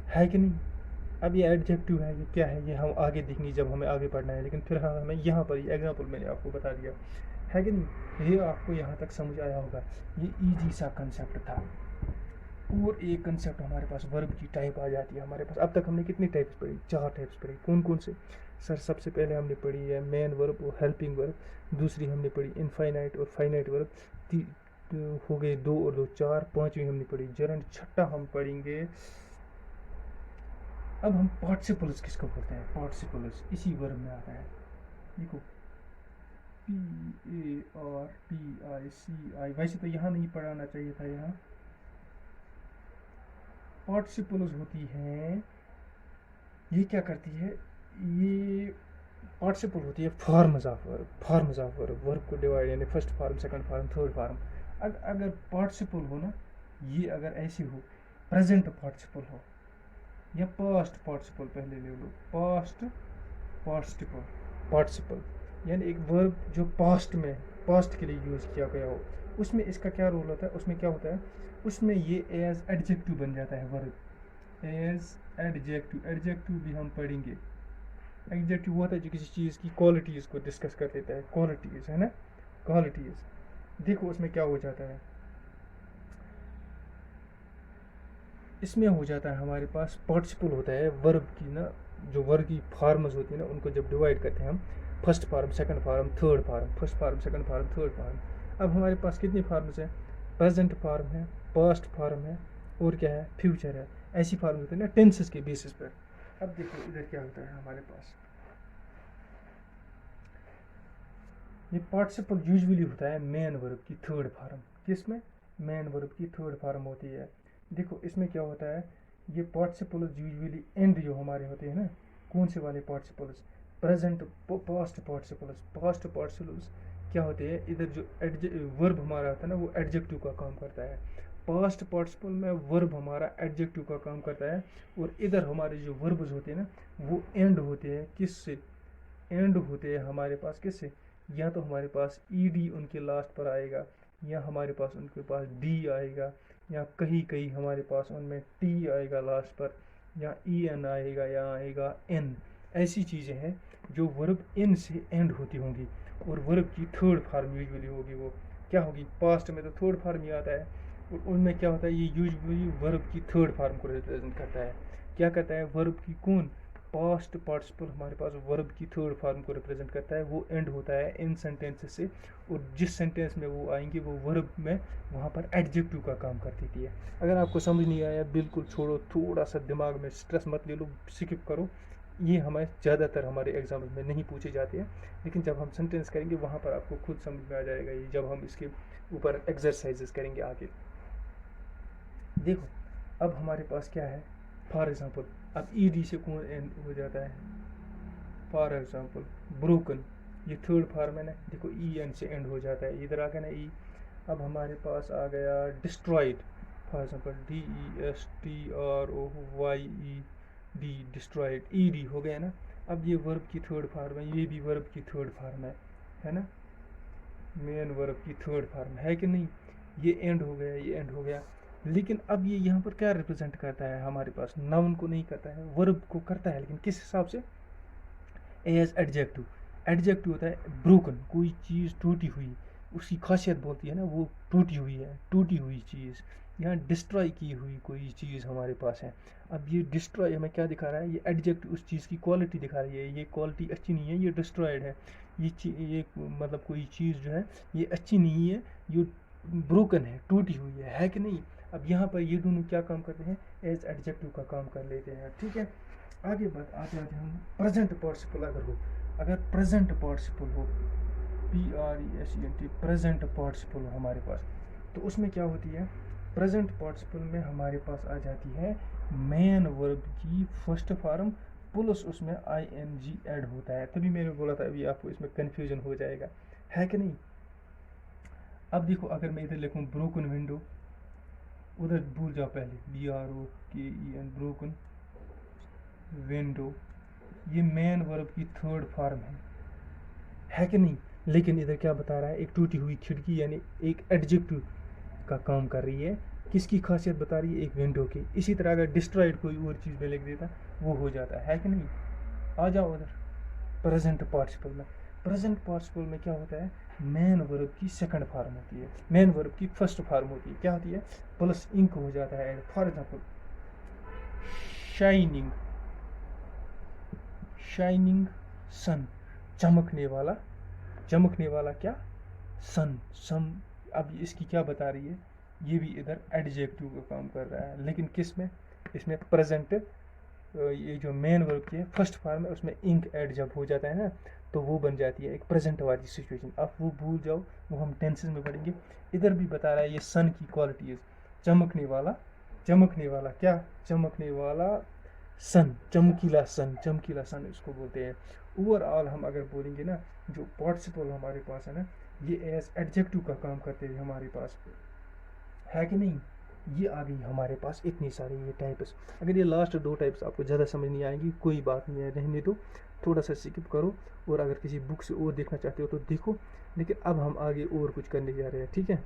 है कि नहीं? अब ये एडजेक्टिव है, ये क्या है, ये हम आगे देखेंगे जब हमें आगे पढ़ना है, लेकिन फिर हमें यहाँ पर ये एग्जाम्पल मैंने आपको बता दिया, है कि नहीं? ये आपको यहाँ तक समझ आया होगा। ये ईजी सा कंसेप्ट था, और एक कंसेप्ट हमारे पास वर्ब की टाइप आ जाती है हमारे पास। अब तक हमने कितनी टाइप्स पढ़ी? 4 टाइप्स पढ़ी। कौन कौन से सर? सबसे पहले हमने पढ़ी है मेन वर्ब और हेल्पिंग वर्ब, दूसरी हमने पढ़ी इनफाइनाइट और फाइनाइट वर्ब, हो गए 2 और 2 4, पांचवी हमने पढ़ी जरंड, छठा हम पढ़ेंगे। अब हम पार्टिसिपल्स किसको बोलते हैं? पार्टिसिपल्स इसी वर्ब में आता है। देखो PARTICI, वैसे तो यहाँ नहीं पढ़ाना चाहिए था। यहाँ पार्टिसिपल्स होती हैं, ये क्या करती है? ये पार्टिसिपल होती है forms of verb, forms of verb, verb को डिवाइड यानी first form, second form, third form. अगर पार्टिसिपल हो ना, ये अगर ऐसे हो, प्रेजेंट पार्टिसिपल हो या पास्ट पार्टिसिपल, पहले ले लो पास्ट पार्टिसिपल, पार्टिसिपल यानी एक वर्ब जो पास्ट में, पास्ट के लिए यूज़ किया गया हो, उसमें इसका क्या रोल होता है? उसमें क्या होता है? उसमें ये एज एडजेक्टिव बन जाता है वर्ब, एज एडजेक्टिव। एडजेक्टिव भी हम पढ़ेंगे। एडजेक्टिव वो होता है जो किसी चीज़ की क्वालिटीज़ को डिस्कस कर देता है, क्वालिटीज़ है ना, क्वालिटीज़। देखो उसमें क्या हो जाता है, इसमें हो जाता है हमारे पास पार्टिसिपल होता है वर्ब की ना, जो वर्ब की फॉर्म्स होती है ना, उनको जब डिवाइड करते हैं हम, first form, second form, third form, first form, second form, third form. अब हमारे पास कितनी फॉर्म्स हैं? प्रेजेंट फॉर्म है, पास्ट फॉर्म है, और क्या है? फ्यूचर है। ऐसी फॉर्म होते हैं ना टेंसेस के बेसिस पर। अब देखो इधर क्या होता है हमारे पास, ये पार्टिसिपल यूजुअली होता है मेन वर्ब की थर्ड फॉर्म। किसमें? मेन वर्ब की थर्ड फॉर्म होती है। देखो इसमें क्या होता है, ये पार्टिसिपल्स यूजुअली एंड जो हमारे होते हैं ना, कौन से वाले participles? Present, past participles. Past participles क्या होते हैं? इधर जो वर्ब हमारा आता है ना, वो एडजेक्टिव का काम करता है। पास्ट पार्टिसिपल में वर्ब हमारा एडजेक्टिव का काम करता है, और इधर हमारे जो वर्ब्स होते हैं ना, वो एंड होते हैं। किससे एंड होते हैं हमारे पास? किससे? या तो हमारे पास ईडी उनके लास्ट पर आएगा, या हमारे पास उनके पास डी आएगा, या कहीं कहीं हमारे पास उनमें टी आएगा लास्ट पर, या ई एन आएगा, या आएगा एन। ऐसी चीज़ें हैं जो वर्ब इन से एंड होती होंगी, और वर्ब की थर्ड फॉर्म यूजुअली होगी। वो क्या होगी? पास्ट में तो थर्ड फॉर्म ही आता है, और उनमें क्या होता है? ये यूजुअली वर्ब की थर्ड फॉर्म को रिप्रेजेंट करता है। क्या करता है? वर्ब की कौन? पास्ट पार्टिसिपल हमारे पास वर्ब की थर्ड फॉर्म को रिप्रेजेंट करता है। वो एंड होता है इन सेंटेंसेस से, और जिस सेंटेंस में वो आएंगे वो वर्ब में वहाँ पर एडजेक्टिव का काम कर देती है। अगर आपको समझ नहीं आया, बिल्कुल छोड़ो, थोड़ा सा दिमाग में स्ट्रेस मत ले लो, स्किप करो। ये हमें ज़्यादातर हमारे एग्जाम्स में नहीं पूछे जाते हैं, लेकिन जब हम सेंटेंस करेंगे वहाँ पर आपको खुद समझ में आ जाएगा ये, जब हम इसके ऊपर एक्सरसाइजेस करेंगे आगे। देखो अब हमारे पास क्या है? फॉर एग्जाम्पल, अब ई डी से कौन एंड हो जाता है? फॉर एग्जाम्पल ब्रोकन, ये थर्ड फॉर्म है ना, देखो ई एन से एंड हो जाता है, इधर आ गया ना ई। अब हमारे पास आ गया destroyed, for example DESTROYED, destroyed, E D हो गया ना। अब ये वर्ब की थर्ड फॉर्म है, ये भी वर्ब की थर्ड फॉर्म है ना, मेन वर्ब की थर्ड फॉर्म है कि नहीं? ये एंड हो गया, ये एंड हो गया। लेकिन अब ये यहाँ पर क्या रिप्रेजेंट करता है हमारे पास? नाउन को नहीं करता है, वर्ब को करता है, लेकिन किस हिसाब से? As adjective. एडजेक्टिव होता है ब्रोकन, कोई चीज़ टूटी हुई, उसकी खासियत बोलती है ना, वो टूटी हुई है, टूटी हुई चीज़। यहाँ डिस्ट्रॉय की हुई कोई चीज़ हमारे पास है। अब ये डिस्ट्रॉय हमें क्या दिखा रहा है? ये एडजेक्टिव उस चीज़ की क्वालिटी दिखा रही है, ये क्वालिटी अच्छी नहीं है, ये डिस्ट्रॉयड है। ये मतलब कोई चीज़ जो है ये अच्छी नहीं है, ये ब्रोकन है, टूटी हुई है कि नहीं? अब यहाँ पर ये दोनों क्या काम करते हैं? एज एडजेक्टिव का काम कर लेते हैं। ठीक है, आगे बात आते आते हम प्रेजेंट पार्टिसिपल अगर प्रेजेंट पार्टिसिपल हो, PRESENT, प्रेजेंट पार्टिसिपल हो हमारे पास, तो उसमें क्या होती है? प्रेजेंट पार्टिसिपल में हमारे पास आ जाती है मेन वर्ब की फर्स्ट फॉर्म प्लस उसमें ING ऐड होता है। तभी मैंने बोला था अभी आपको इसमें कन्फ्यूजन हो जाएगा, है कि नहीं? अब देखो अगर मैं इधर लिखूँ ब्रोकन विंडो, उधर भूल जाओ पहले, BROKEN, ब्रोकन विंडो, ये मेन वर्ब की थर्ड फॉर्म है कि नहीं? लेकिन इधर क्या बता रहा है? एक टूटी हुई खिड़की, यानी एक एडजेक्टिव का काम कर रही है। किसकी खासियत बता रही है? एक विंडो की। इसी तरह अगर डिस्ट्रॉयड कोई और चीज़ में लिख देता वो हो जाता है कि नहीं? आ जाओ उधर प्रेजेंट पार्टिसिपल में। प्रेजेंट पार्टिसिपल में क्या होता है, मेन वर्ब की सेकंड फॉर्म होती है, मेन वर्ब की फर्स्ट फॉर्म होती है, क्या होती है, प्लस इंक हो जाता है। फॉर एग्जाम्पल शाइनिंग, शाइनिंग सन, चमकने वाला, चमकने वाला क्या, सन, सम। अब इसकी क्या बता रही है, ये भी इधर एडजेक्टिव का काम कर रहा है, लेकिन किस में, इसमें प्रेजेंट, ये जो मेन वर्ब की है फर्स्ट फॉर्म है उसमें इंक ऐड जब हो जाता है ना, तो वो बन जाती है एक प्रेजेंट वाली सिचुएशन। अब वो भूल जाओ, वो हम टेंसेस में पढ़ेंगे। इधर भी बता रहा है ये सन की क्वालिटीज, चमकने वाला, चमकने वाला क्या, चमकने वाला सन, चमकीला सन, चमकीला सन इसको बोलते हैं। ओवरऑल हम अगर बोलेंगे ना, जो पार्टिसिपल हमारे पास है ना, ये एज एडजेक्टिव का काम करते हैं हमारे पास, है कि नहीं। ये आ गई हमारे पास इतनी सारी ये टाइप्स। अगर ये लास्ट दो टाइप्स आपको ज़्यादा समझ नहीं आएंगी, कोई बात नहीं है, रहने दो, थोड़ा सा स्किप करो, और अगर किसी बुक से और देखना चाहते हो तो देखो। लेकिन अब हम आगे और कुछ करने जा रहे हैं, ठीक है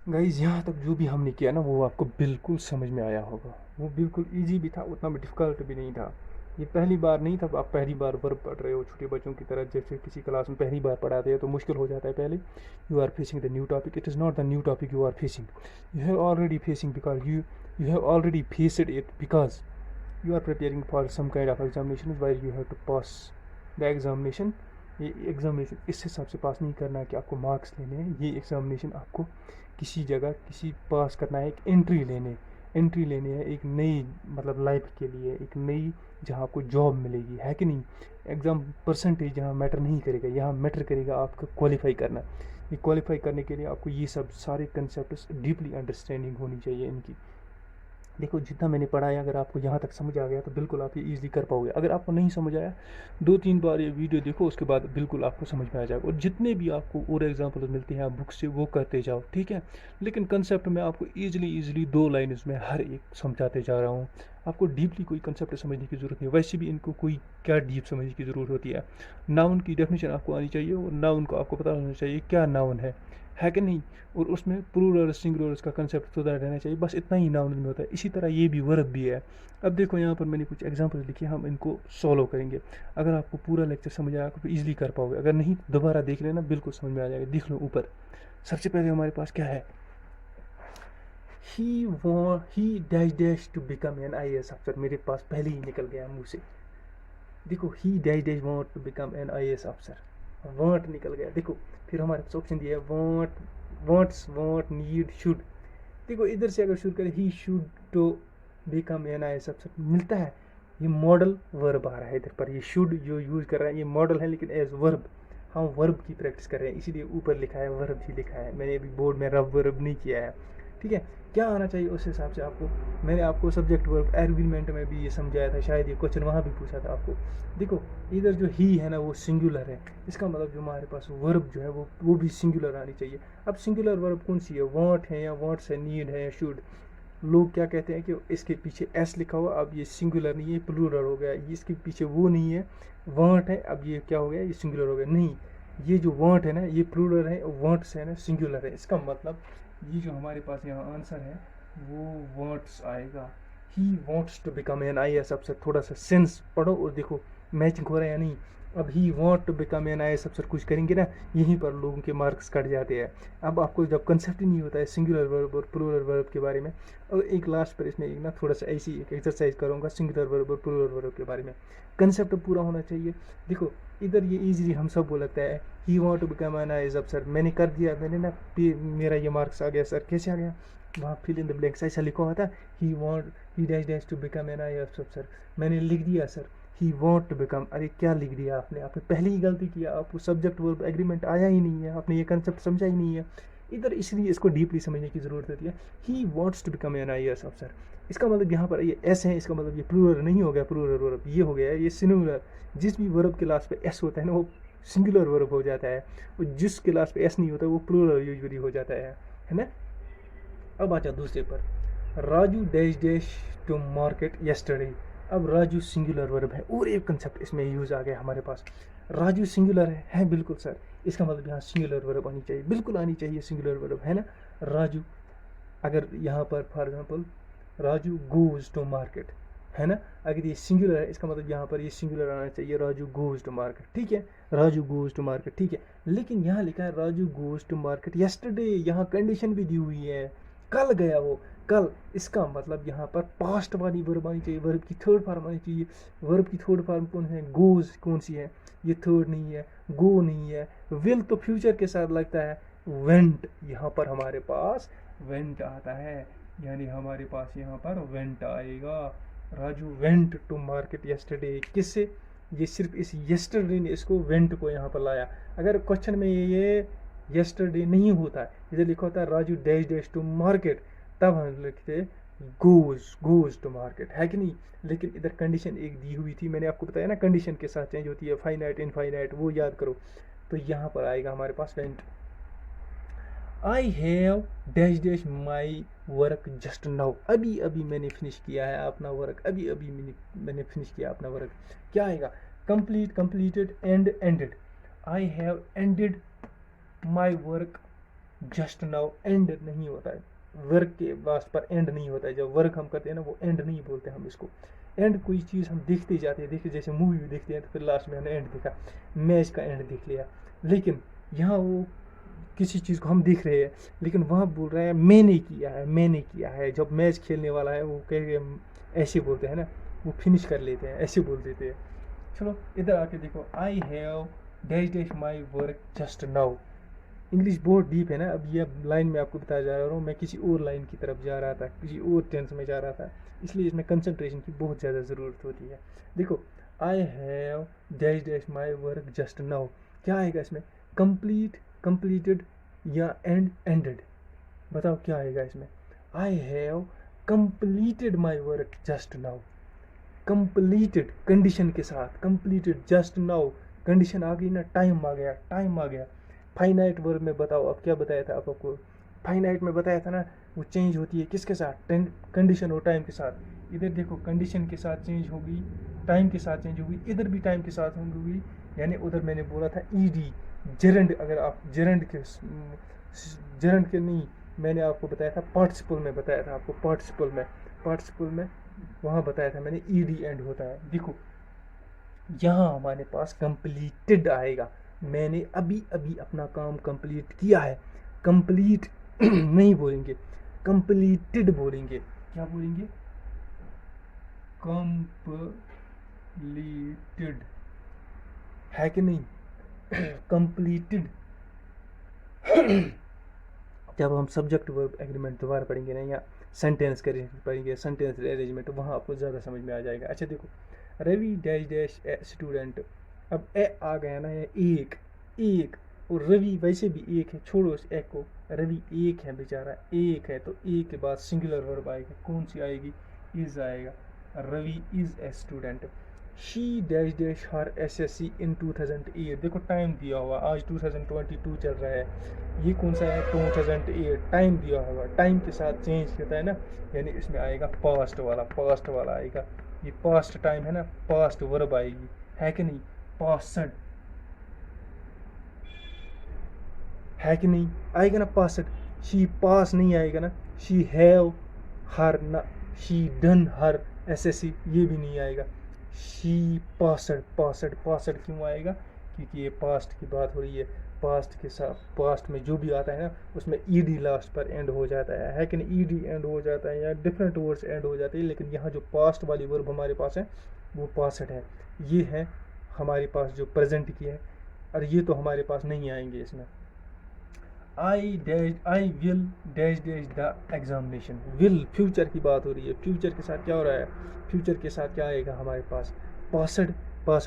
गाइज। यहाँ तक जो भी हमने किया ना, वो आपको बिल्कुल समझ में आया होगा, वो बिल्कुल ईजी भी था, उतना भी डिफ़िकल्ट भी नहीं था। ये पहली बार नहीं था, आप पहली बार वर्ब पढ़ रहे हो छोटे बच्चों की तरह, जैसे किसी क्लास में पहली बार पढ़ाते हैं तो मुश्किल हो जाता है पहले। You are facing the new topic, it is not the new topic you are facing, you have already facing, because you have already faced it, because you are preparing for some kind of examination while you have to pass the examination. ये examination इस हिसाब से पास नहीं करना है कि आपको marks लेने हैं, ये एग्जामिनेशन आपको किसी जगह किसी पास करना है, एक एंट्री लेने है एक नई मतलब लाइफ के लिए, एक नई जहाँ आपको जॉब मिलेगी, है कि नहीं। एग्ज़ाम परसेंटेज यहाँ मैटर नहीं करेगा, यहाँ मैटर करेगा आपका क्वालिफाई करना। ये क्वालिफाई करने के लिए आपको ये सब सारे कंसेप्ट डीपली अंडरस्टैंडिंग होनी चाहिए इनकी। देखो जितना मैंने पढ़ाया, अगर आपको यहाँ तक समझ आ गया तो बिल्कुल आप ये ईजिली कर पाओगे। अगर आपको नहीं समझ आया, 2-3 बार ये वीडियो देखो, उसके बाद बिल्कुल आपको समझ में आ जाएगा। और जितने भी आपको और एग्जांपल्स मिलते हैं आप बुक से, वो करते जाओ, ठीक है। लेकिन कंसेप्ट मैं आपको ईजिली 2 लाइन में हर एक समझाते जा रहा हूँ। आपको डीपली कोई कंसेप्ट समझने की ज़रूरत नहीं, वैसे भी इनको कोई क्या डीप समझने की ज़रूरत होती है। नाउन की डेफिनेशन आपको आनी चाहिए, और नाउन को आपको पता होना चाहिए क्या नाउन है कि नहीं। और उसमें प्लूरल सिंगुलर का कंसेप्ट सुधार रहना चाहिए, बस इतना ही नाउन में होता है। इसी तरह ये भी वर्ब भी है। अब देखो यहाँ पर मैंने कुछ एग्जांपल लिखे, हम इनको सॉल्व करेंगे। अगर आपको पूरा लेक्चर समझ आएगा तो ईजिली कर पाओगे, अगर नहीं दोबारा देख लेना, बिल्कुल समझ में आ जाएगा। देख लो ऊपर, सबसे पहले हमारे पास क्या है, he dash to become an IAS अफसर। मेरे पास पहले ही निकल गया मुंह से। देखो he dash want to become an IAS अफसर, वांट निकल गया। देखो फिर हमारे पास ऑप्शन दिया है, वांट नीड शुड। देखो इधर से अगर शुरू करें, he should to become an IAS अफसर, मिलता है। ये मॉडल वर्ब आ रहा है इधर पर, ये शुड जो यूज कर रहा है ये मॉडल है, लेकिन एज वर्ब हम वर्ब की प्रैक्टिस कर रहे हैं, इसीलिए ऊपर लिखा है वर्ब ही लिखा है। मैंने अभी बोर्ड में वर्ब नहीं किया है, ठीक है। क्या आना चाहिए उस हिसाब से आपको, मैंने आपको सब्जेक्ट वर्ब एग्रीमेंट में भी ये समझाया था, शायद ये क्वेश्चन वहाँ भी पूछा था आपको। देखो इधर जो ही है ना वो सिंगुलर है, इसका मतलब जो हमारे पास वर्ब जो है वो भी सिंगुलर आनी चाहिए। अब सिंगुलर वर्ब कौन सी है, वांट है या वांट्स है, नीड है या शुड। लोग क्या कहते हैं कि इसके पीछे एस लिखा हुआ, अब ये सिंगुलर नहीं है, प्लूरल हो गया। ये इसके पीछे वो नहीं है, वांट है, अब ये क्या हो गया, ये सिंगुलर हो गया। नहीं, ये जो वांट है ना ये प्लूरल है, वांट्स है ना सिंगुलर है। इसका मतलब ये जो हमारे पास यहाँ आंसर है वो वांट्स आएगा। He wants to become an IAS अफसर। थोड़ा सा सेंस पढ़ो और देखो मैचिंग हो रहा है या नहीं। अब he want to become an IAS अफसर कुछ करेंगे ना, यहीं पर लोगों के मार्क्स कट जाते हैं। अब आपको जब कंसेप्ट ही नहीं होता है सिंगुलर वर्ब और प्लूरल वर्ब के बारे में। और एक लास्ट पर इसमें एक ना थोड़ा सा ऐसी एक एक्सरसाइज करूँगा सिंगुलर वर्ब और प्लूरल वर्ब के बारे में। कंसेप्ट पूरा होना चाहिए। देखो इधर ये इजीली हम सब बोलता है, he want to become an IAS अफसर। मैंने कर दिया, मैंने ना मेरा ये मार्क्स आ गया सर। कैसे आ गया, वहाँ फिल इन द ब्लैंक्स ऐसा लिखा हुआ था, he dash to become an IAS अफसर। मैंने लिख दिया sir he want to become. अरे क्या लिख दिया आपने पहले ही गलती किया। आपको सब्जेक्ट वर्ब एग्रीमेंट आया ही नहीं है, आपने ये कंसेप्ट समझा ही नहीं है इधर, इसलिए इसको डीपली समझने की ज़रूरत होती है। He wants to become an IAS अफसर, इसका मतलब यहाँ पर ये एस है, इसका मतलब ये प्लूरल नहीं हो गया, प्लूरल वर्ब ये हो गया है, ये सिंगुलर। जिस भी वर्ब के लास्ट पे एस होता है ना वो सिंगुलर वर्ब हो जाता है, और जिस के लास्ट पे एस नहीं होता वो प्लूरल यूजुअली हो जाता है ना। अब आजा दूसरे पर, Raju dash to market yesterday. अब राजू सिंगुलर वर्ब है, और एक कंसेप्ट इसमें यूज़ आ गया हमारे पास। राजू सिंगुलर है बिल्कुल सर, इसका मतलब यहाँ सिंगुलर वर्ब आनी चाहिए, बिल्कुल आनी चाहिए सिंगुलर वर्ब, है ना। राजू, अगर यहाँ पर for example Raju goes to market, है ना। अगर ये सिंगुलर है इसका मतलब यहाँ पर ये सिंगुलर आना चाहिए, राजू गोज टू मार्केट, ठीक है, राजू गोज टू मार्केट, ठीक है। लेकिन यहाँ लिखा है Raju goes to market yesterday, यहाँ कंडीशन भी दी हुई है, कल गया वो, कल। इसका मतलब यहाँ पर पास्ट वाली वर्ब आनी चाहिए, वर्ब की थर्ड फॉर्म आनी चाहिए। वर्ब की थर्ड फॉर्म कौन है, गोज कौन सी है, ये थर्ड नहीं है, गो नहीं है। विल तो फ्यूचर के साथ लगता है, वेंट यहाँ पर हमारे पास वेंट आता है, यानी हमारे पास यहाँ पर वेंट आएगा। Raju went to market yesterday, किससे, ये सिर्फ इस यस्टरडे ने इसको वेंट को यहाँ पर लाया। अगर क्वेश्चन में ये यस्टरडे नहीं होता, इधर लिखा होता है Raju dash dash to market, तब हम लिखते गोज टू मार्केट, है कि नहीं। लेकिन इधर कंडीशन एक दी हुई थी, मैंने आपको बताया ना कंडीशन के साथ चेंज होती है, फाइनाइट इनफाइनाइट, वो याद करो। तो यहाँ पर आएगा हमारे पास went. I have dash dash my work just now, अभी अभी मैंने फिनिश किया है अपना वर्क, अभी अभी मैंने फिनिश किया अपना वर्क। क्या आएगा, complete, completed, and, ended. I have ended my work just now, and नहीं होता है, वर्क के लास्ट पर एंड नहीं होता है, जब वर्क हम करते हैं ना वो एंड नहीं बोलते हम इसको। एंड कोई चीज़ हम देखते जाते हैं, देखते जैसे मूवी देखते हैं तो फिर लास्ट में हमने एंड देखा, मैच का एंड देख लिया। लेकिन यहाँ वो किसी चीज़ को हम देख रहे हैं, लेकिन वहाँ बोल रहा है मैंने किया है, मैंने किया है। जब मैच खेलने वाला है वो कह ऐसे बोलते हैं ना, वो फिनिश कर लेते हैं, ऐसे बोल देते हैं। चलो इधर आके देखो, आई have dash dash my work just now. English बहुत डीप है ना, अब ये लाइन में आपको बताया जा रहा हूँ, मैं किसी और लाइन की तरफ जा रहा था, किसी और टेंस में जा रहा था, इसलिए इसमें कंसंट्रेशन की बहुत ज़्यादा ज़रूरत होती है। देखो, आई have dash dash my work just now, क्या आएगा इसमें, कंप्लीट, कंप्लीटेड या एंड, एंडेड। बताओ क्या आएगा इसमें, I have completed my work just now, completed condition के साथ, कंप्लीटेड जस्ट नाउ, कंडीशन आ गई ना, टाइम आ गया, टाइम आ गया। फाइनाइट वर्ब में बताओ, अब क्या बताया था आपको, फाइनाइट में बताया था ना, वो चेंज होती है किसके साथ, कंडीशन और टाइम के साथ। इधर देखो कंडीशन के साथ चेंज होगी, टाइम के साथ चेंज होगी, इधर भी टाइम के साथ होगी। यानी उधर मैंने बोला था ईडी, जेरेंड, अगर आप जेरेंड के नहीं, मैंने आपको बताया था पार्टिसिपल में, बताया था आपको पार्टिसिपल में वहाँ बताया था मैंने ईडी एंड होता है। देखो यहाँ हमारे पास कंप्लीटेड आएगा, मैंने अभी अभी अपना काम कंप्लीट किया है। कंप्लीट नहीं बोलेंगे, कंप्लीटेड बोलेंगे। क्या बोलेंगे, कंप्लीटेड, है कि नहीं, कंप्लीटेड। जब हम सब्जेक्ट वर्ब एग्रीमेंट दोबारा पढ़ेंगे ना, या सेंटेंस के पढ़ेंगे, सेंटेंस अरेंजमेंट, वहाँ आपको ज़्यादा समझ में आ जाएगा। अच्छा देखो, रवि डैश डैश स्टूडेंट, अब ए आ गया ना, एक एक, और रवि वैसे भी एक है, छोड़ो इस एक को, रवि एक है बेचारा, एक है, तो एक के बाद सिंगुलर वर्ब आएगा, कौन सी आएगी, इज आएगा, Ravi is a student. She dash dash her SSC in 2008, देखो टाइम दिया हुआ, आज 2022 चल रहा है, ये कौन सा है, 2008, टाइम दिया हुआ, टाइम के साथ चेंज होता है ना, यानी इसमें आएगा पास्ट वाला आएगा, ये पास्ट टाइम है ना, पास्ट वर्ब आएगी, है कि नहीं, पास्ट, है कि नहीं, आएगा ना पास्ट। शी पास नहीं आएगा ना, शी हैव हर ना, शी डन हर SSC, ये भी नहीं आएगा। शी पासड क्यों आएगा, क्योंकि ये पास्ट की बात हो रही है, पास्ट के साथ, पास्ट में जो भी आता है ना उसमें ईडी लास्ट पर एंड हो जाता है कि नहीं, ईडी एंड हो जाता है, या डिफरेंट वर्ड्स एंड हो जाते हैं। लेकिन यहाँ जो पास्ट वाली वर्ब हमारे पास है वो पासड है, ये है हमारे पास जो प्रेजेंट की है, और ये तो हमारे पास नहीं आएंगे इसमें। I will dash dash the examination, will future की बात हो रही है, फ्यूचर के साथ क्या हो रहा है, फ्यूचर के साथ क्या आएगा हमारे पास, पासड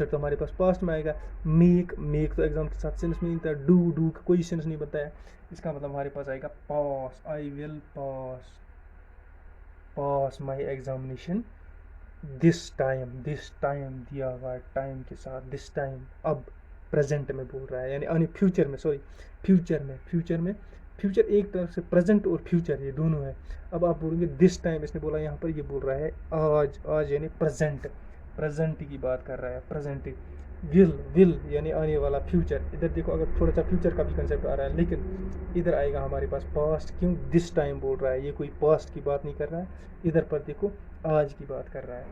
तो हमारे पास पास्ट में आएगा। मेक तो एग्जाम के साथ सेंस में नहीं था, डू कोई सेंस नहीं बनता है, इसका मतलब हमारे पास आएगा pass, I will pass my examination this time दिया हुआ टाइम के साथ, दिस टाइम, अब प्रेजेंट में बोल रहा है, यानी आने फ्यूचर में, फ्यूचर एक तरफ से प्रेजेंट और फ्यूचर ये दोनों है। अब आप बोलेंगे दिस टाइम, इसने बोला यहाँ पर, ये बोल रहा है आज यानी प्रेजेंट की बात कर रहा है, प्रेजेंट। विल यानी आने वाला, फ्यूचर, इधर देखो अगर थोड़ा सा फ्यूचर का भी कंसेप्ट आ रहा है, लेकिन इधर आएगा हमारे पास पास्ट, क्यों, दिस टाइम बोल रहा है, ये कोई पास्ट की बात नहीं कर रहा है, इधर पर देखो आज की बात कर रहा है।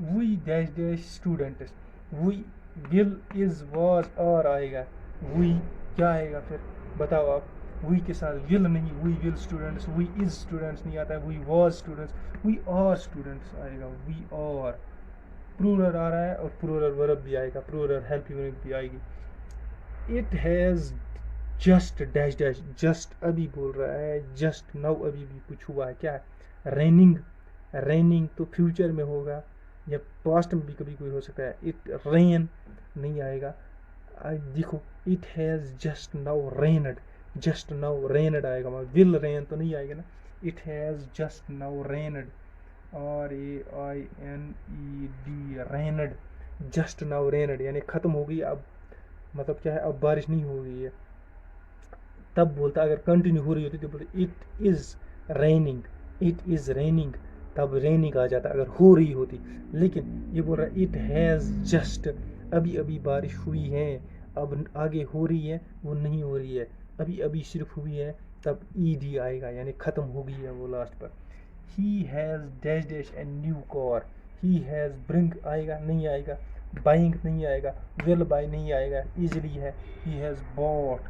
We dash dash students, we will is was are आएगा, वी क्या आएगा फिर बताओ आप, वी के साथ विल नहीं, we will students, we is students नहीं आता है, we was students, we are students आएगा, वी आर प्लूरल आ रहा है और प्लूरल वर्ब भी आएगा, प्लूरल हेल्प यूनिट भी आएगी। It has just dash dash, just अभी बोल रहा है, जस्ट नाउ अभी भी कुछ हुआ है, क्या है, रेनिंग, रेनिंग तो फ्यूचर में होगा या पास्ट में भी कभी कोई हो सकता है, इट रेन नहीं आएगा। देखो it has just now rained, just now rained आएगा, मगर विल रेन तो नहीं आएगा ना, it has just now rained, RAINED, rained, just now rained यानी ख़त्म हो गई अब, मतलब क्या है अब बारिश नहीं हो गई है, तब बोलता अगर कंटिन्यू हो रही होती तो बोलते it is raining, it is raining, तब रेनिंग आ जाता अगर हो रही होती, लेकिन ये बोल रहा है इट हैज़ जस्ट, अभी अभी बारिश हुई है, अब आगे हो रही है वो नहीं हो रही है, अभी अभी सिर्फ हुई है, तब ED आएगा यानी ख़त्म हो गई है वो लास्ट पर। He has dash dash a new car, he has bring आएगा नहीं आएगा, बाइंग नहीं आएगा, विल बाई नहीं आएगा, ईजिली है, he has bot,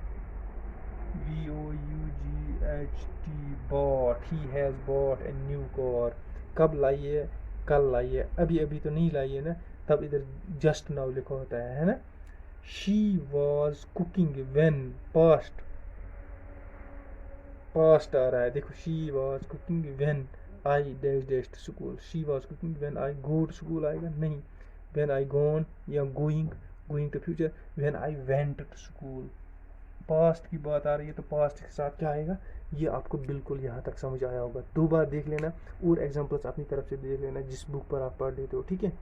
BOUGHT bought, he has bought a new car, कब लाई है, कल लाई है, अभी अभी तो नहीं लाई है ना, तब इधर जस्ट नाउ लिखा होता है ना। She was cooking when, past, past आ रहा है, देखो she was cooking when I dash dash to school, she was cooking when I go to school आएगा नहीं, वेन आई गॉन या going, going to future, when I went to school, past की बात आ रही है तो पास्ट के साथ क्या आएगा, ये आपको बिल्कुल यहाँ तक समझ आया होगा। 2 बार देख लेना और एग्जाम्पल्स अपनी तरफ से देख लेना जिस बुक पर आप पढ़ लेते हो, ठीक है।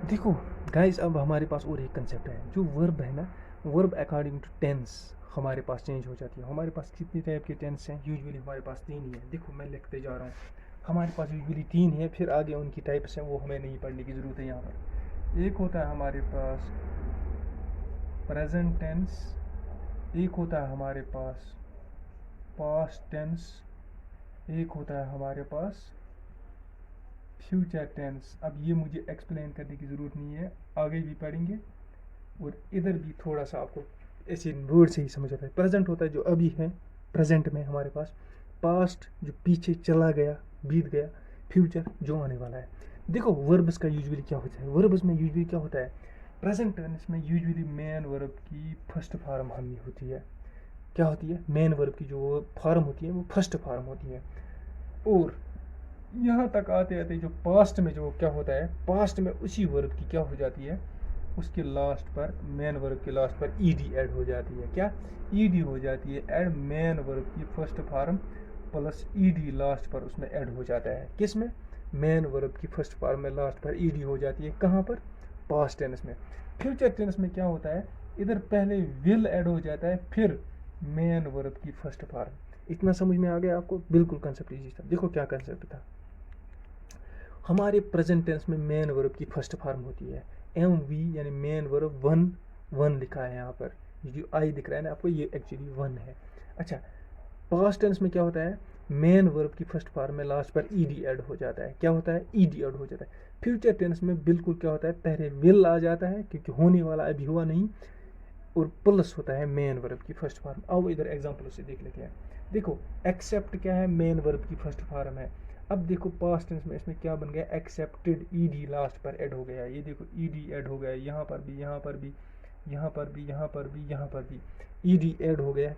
देखो गाइस अब हमारे पास और एक कंसेप्ट है, जो वर्ब है ना, वर्ब अकॉर्डिंग टू टेंस हमारे पास चेंज हो जाती है। हमारे पास कितने टाइप के टेंस हैं, यूजुअली हमारे पास 3 ही है, देखो मैं लिखते जा रहा हूँ, हमारे पास यूजुअली 3 है, फिर आगे उनकी टाइप्स हैं वो हमें नहीं पढ़ने की ज़रूरत है यहाँ पर। एक होता है हमारे पास प्रेजेंट टेंस, एक होता है हमारे पास पास्ट टेंस, एक होता है हमारे पास फ्यूचर टेंस। अब ये मुझे एक्सप्लेन करने की ज़रूरत नहीं है, आगे भी पढ़ेंगे और इधर भी थोड़ा सा आपको ऐसे वर्ड से ही समझ आता है। प्रेजेंट होता है जो अभी है, प्रेजेंट में हमारे पास, पास्ट जो पीछे चला गया बीत गया, फ्यूचर जो आने वाला है। देखो वर्ब्स का यूजुअली क्या होता है, वर्ब्स में यूजुअली क्या होता है, प्रेजेंट टेंस में यूजुअली मेन वर्ब की फर्स्ट फॉर्म हमनी होती है, क्या होती है, मेन वर्ब की जो फॉर्म होती है वो फर्स्ट फॉर्म होती है। और यहाँ तक आते आते जो पास्ट में जो क्या होता है, पास्ट में उसी वर्ब की क्या हो जाती है, उसके लास्ट पर, मेन वर्ब के लास्ट पर ED ऐड हो जाती है, क्या ED हो जाती है ऐड, मेन वर्ब की first form plus ED last पर उसमें ऐड हो जाता है, किस में, मेन वर्ब की फर्स्ट फॉर्म में लास्ट पर ED हो जाती है, कहाँ पर, पास्ट टेंस में। फ्यूचर टेंस में क्या होता है, इधर पहले विल ऐड हो जाता है, फिर मेन वर्ब की फर्स्ट फॉर्म। इतना समझ में आ गया आपको, बिल्कुल कंसेप्ट इजी था। देखो क्या कंसेप्ट था, हमारे प्रेजेंट टेंस में मेन वर्ब की फर्स्ट फॉर्म होती है MV, यानी मेन वर्ब वन लिखा है यहाँ पर, जो आई दिख रहा है ना आपको ये एक्चुअली 1 है। अच्छा पास्ट टेंस में क्या होता है, मेन वर्ब की फर्स्ट फॉर्म में लास्ट पर ED ऐड हो जाता है, क्या होता है, ED ऐड हो जाता है। फ्यूचर टेंस में बिल्कुल क्या होता है, पहले विल आ जाता है क्योंकि होने वाला अभी हुआ नहीं, और प्लस होता है मेन वर्ब की फर्स्ट फॉर्म। अब इधर एग्जाम्पल से देख लेते हैं। देखो एक्सेप्ट क्या है, मेन वर्ब की फर्स्ट फॉर्म है। अब देखो पास्ट टेंस में इसमें क्या बन गया, एक्सेप्टेड, ED लास्ट पर ऐड हो गया, ये देखो ED ऐड हो गया, यहाँ पर भी, यहाँ पर भी, यहाँ पर भी, यहाँ पर भी, यहाँ पर भी ED ऐड हो गया,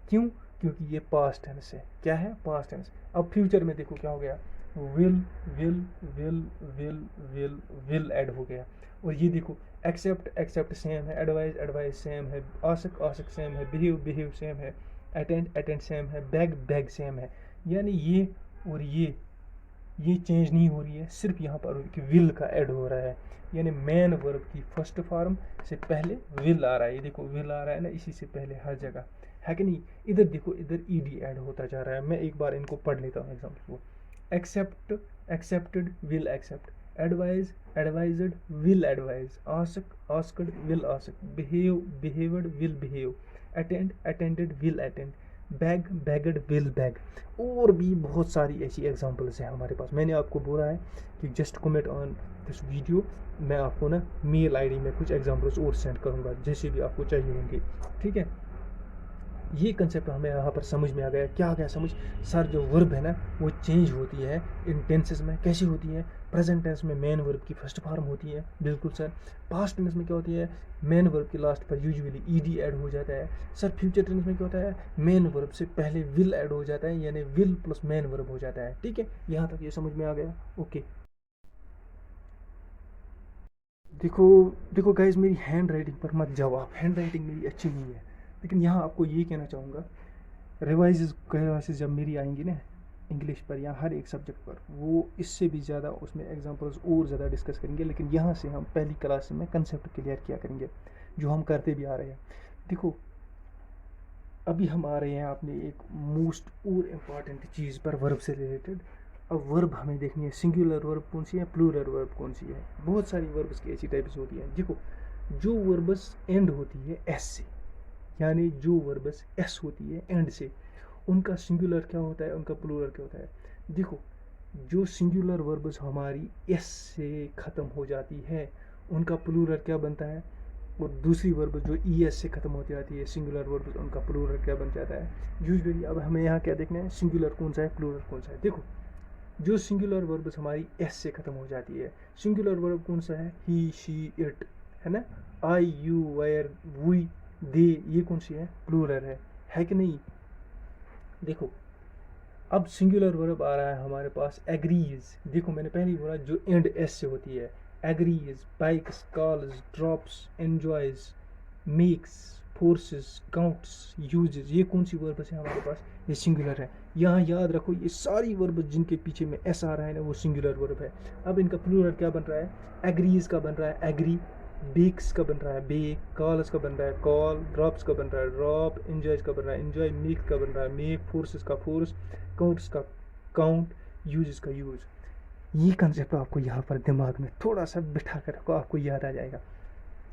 क्यों, क्योंकि ये पास्ट टेंस है, क्या है, पास्ट टेंस। अब फ्यूचर में देखो क्या हो गया, will will will will will will add हो गया, और ये देखो एक्सेप्ट एक्सेप्ट सेम है, एडवाइज एडवाइज सेम है, आस्क आस्क सेम है, बिहेव बिहेव सेम है, अटेंड अटेंड सेम है, बैग बैग सेम है। यानी ये और ये चेंज नहीं हो रही है, सिर्फ यहाँ पर विल का ऐड हो रहा है, यानी मेन वर्ब की फर्स्ट फॉर्म से पहले विल आ रहा है, ये देखो विल आ रहा है ना, इसी से पहले हर जगह है कि नहीं। इधर देखो इधर ED ऐड होता जा रहा है। मैं एक बार इनको पढ़ लेता हूँ एग्जाम्पल को, accept accepted will accept, advise advised will advise, ask asked will ask, behave behaved will behave, attend attended will attend, beg, begged, will beg. और भी बहुत सारी ऐसी एग्जांपल्स हैं हमारे पास। मैंने आपको बोला है कि just comment on this video, मैं आपको ना मेल आईडी में कुछ एग्जांपल्स और सेंड करूँगा जैसे भी आपको चाहिए होंगे, ठीक है। ये कंसेप्ट हमें यहाँ पर समझ में आ गया। क्या आ गया समझ? सर जो वर्ब है ना वो चेंज होती है इन टेंसेस में। कैसी होती है? प्रेजेंट टेंस में मेन वर्ब की फर्स्ट फॉर्म होती है, बिल्कुल सर। पास्ट टेंस में क्या होती है? मेन वर्ब के लास्ट पर यूजुअली ईडी ऐड हो जाता है। सर फ्यूचर टेंस में क्या होता है? मेन वर्ब से पहले विल ऐड हो जाता है, यानी विल प्लस मेन वर्ब हो जाता है, ठीक है। यहाँ तक ये समझ में आ गया? ओके। देखो देखो गाइज, मेरी हैंड राइटिंग पर मत जाओ आप, हैंड राइटिंग मेरी अच्छी नहीं है, लेकिन यहाँ आपको ये कहना चाहूँगा, रिवाइज क्लासेस जब मेरी आएंगी ना इंग्लिश पर या हर एक सब्जेक्ट पर, वो इससे भी ज़्यादा उसमें एग्जांपल्स और ज़्यादा डिस्कस करेंगे। लेकिन यहाँ से हम पहली क्लास में कंसेप्ट क्लियर किया करेंगे जो हम करते भी आ रहे हैं। देखो अभी हम आ रहे हैं अपने एक मोस्ट और इम्पॉर्टेंट चीज़ पर, वर्ब से रिलेटेड। अब वर्ब हमें देखनी है, सिंगुलर वर्ब कौन सी है, प्लूरल वर्ब कौन सी है। बहुत सारी वर्ब्स की ऐसी टाइप्स होती हैं। देखो जो वर्ब्स एंड होती है एस से, यानी जो वर्ब्स एस होती है एंड से, उनका सिंगुलर क्या होता है, उनका प्लूरल क्या होता है। देखो जो सिंगुलर वर्ब्स हमारी एस से ख़त्म हो जाती है उनका प्लूरल क्या बनता है, और दूसरी वर्ब जो ई एस से ख़त्म होती जाती है सिंगुलर वर्ब, उनका प्लूरल क्या बन जाता है यूजुअली। अब हमें यहाँ क्या देखना है, सिंगुलर कौन सा है, प्लूरल कौन सा है। देखो जो सिंगुलर वर्ब हमारी एस से ख़त्म हो जाती है, सिंगुलर वर्ब कौन सा है, ही शी इट, है ना। आई यू वेयर वी दे, ये कौन सी है, प्लूरल है कि नहीं। देखो अब सिंगुलर वर्ब आ रहा है हमारे पास एग्रीज। देखो मैंने पहले ही बोला जो एंड एस से होती है, agrees, bikes, calls, drops, enjoys, makes, forces, counts, uses, ये कौन सी वर्ब है हमारे पास, ये सिंगुलर है। यहाँ याद रखो ये सारी वर्ब जिनके पीछे में एस आ रहा है ना वो सिंगुलर वर्ब है। अब इनका प्लूरल क्या बन रहा है, एग्रीज का बन रहा है एग्री, बेक्स का बन रहा है बेक, कॉल्स का बन रहा है कॉल, ड्रॉप्स का बन रहा है ड्रॉप, एंजॉयज का बन रहा है एंजॉय, मेक का बन रहा है मेक, फोर्सेस का फोर्स, काउंट्स का काउंट, यूजेस का यूज। ये कंसेप्ट आपको यहाँ पर दिमाग में थोड़ा सा बिठा कर रखो, आपको याद आ जाएगा।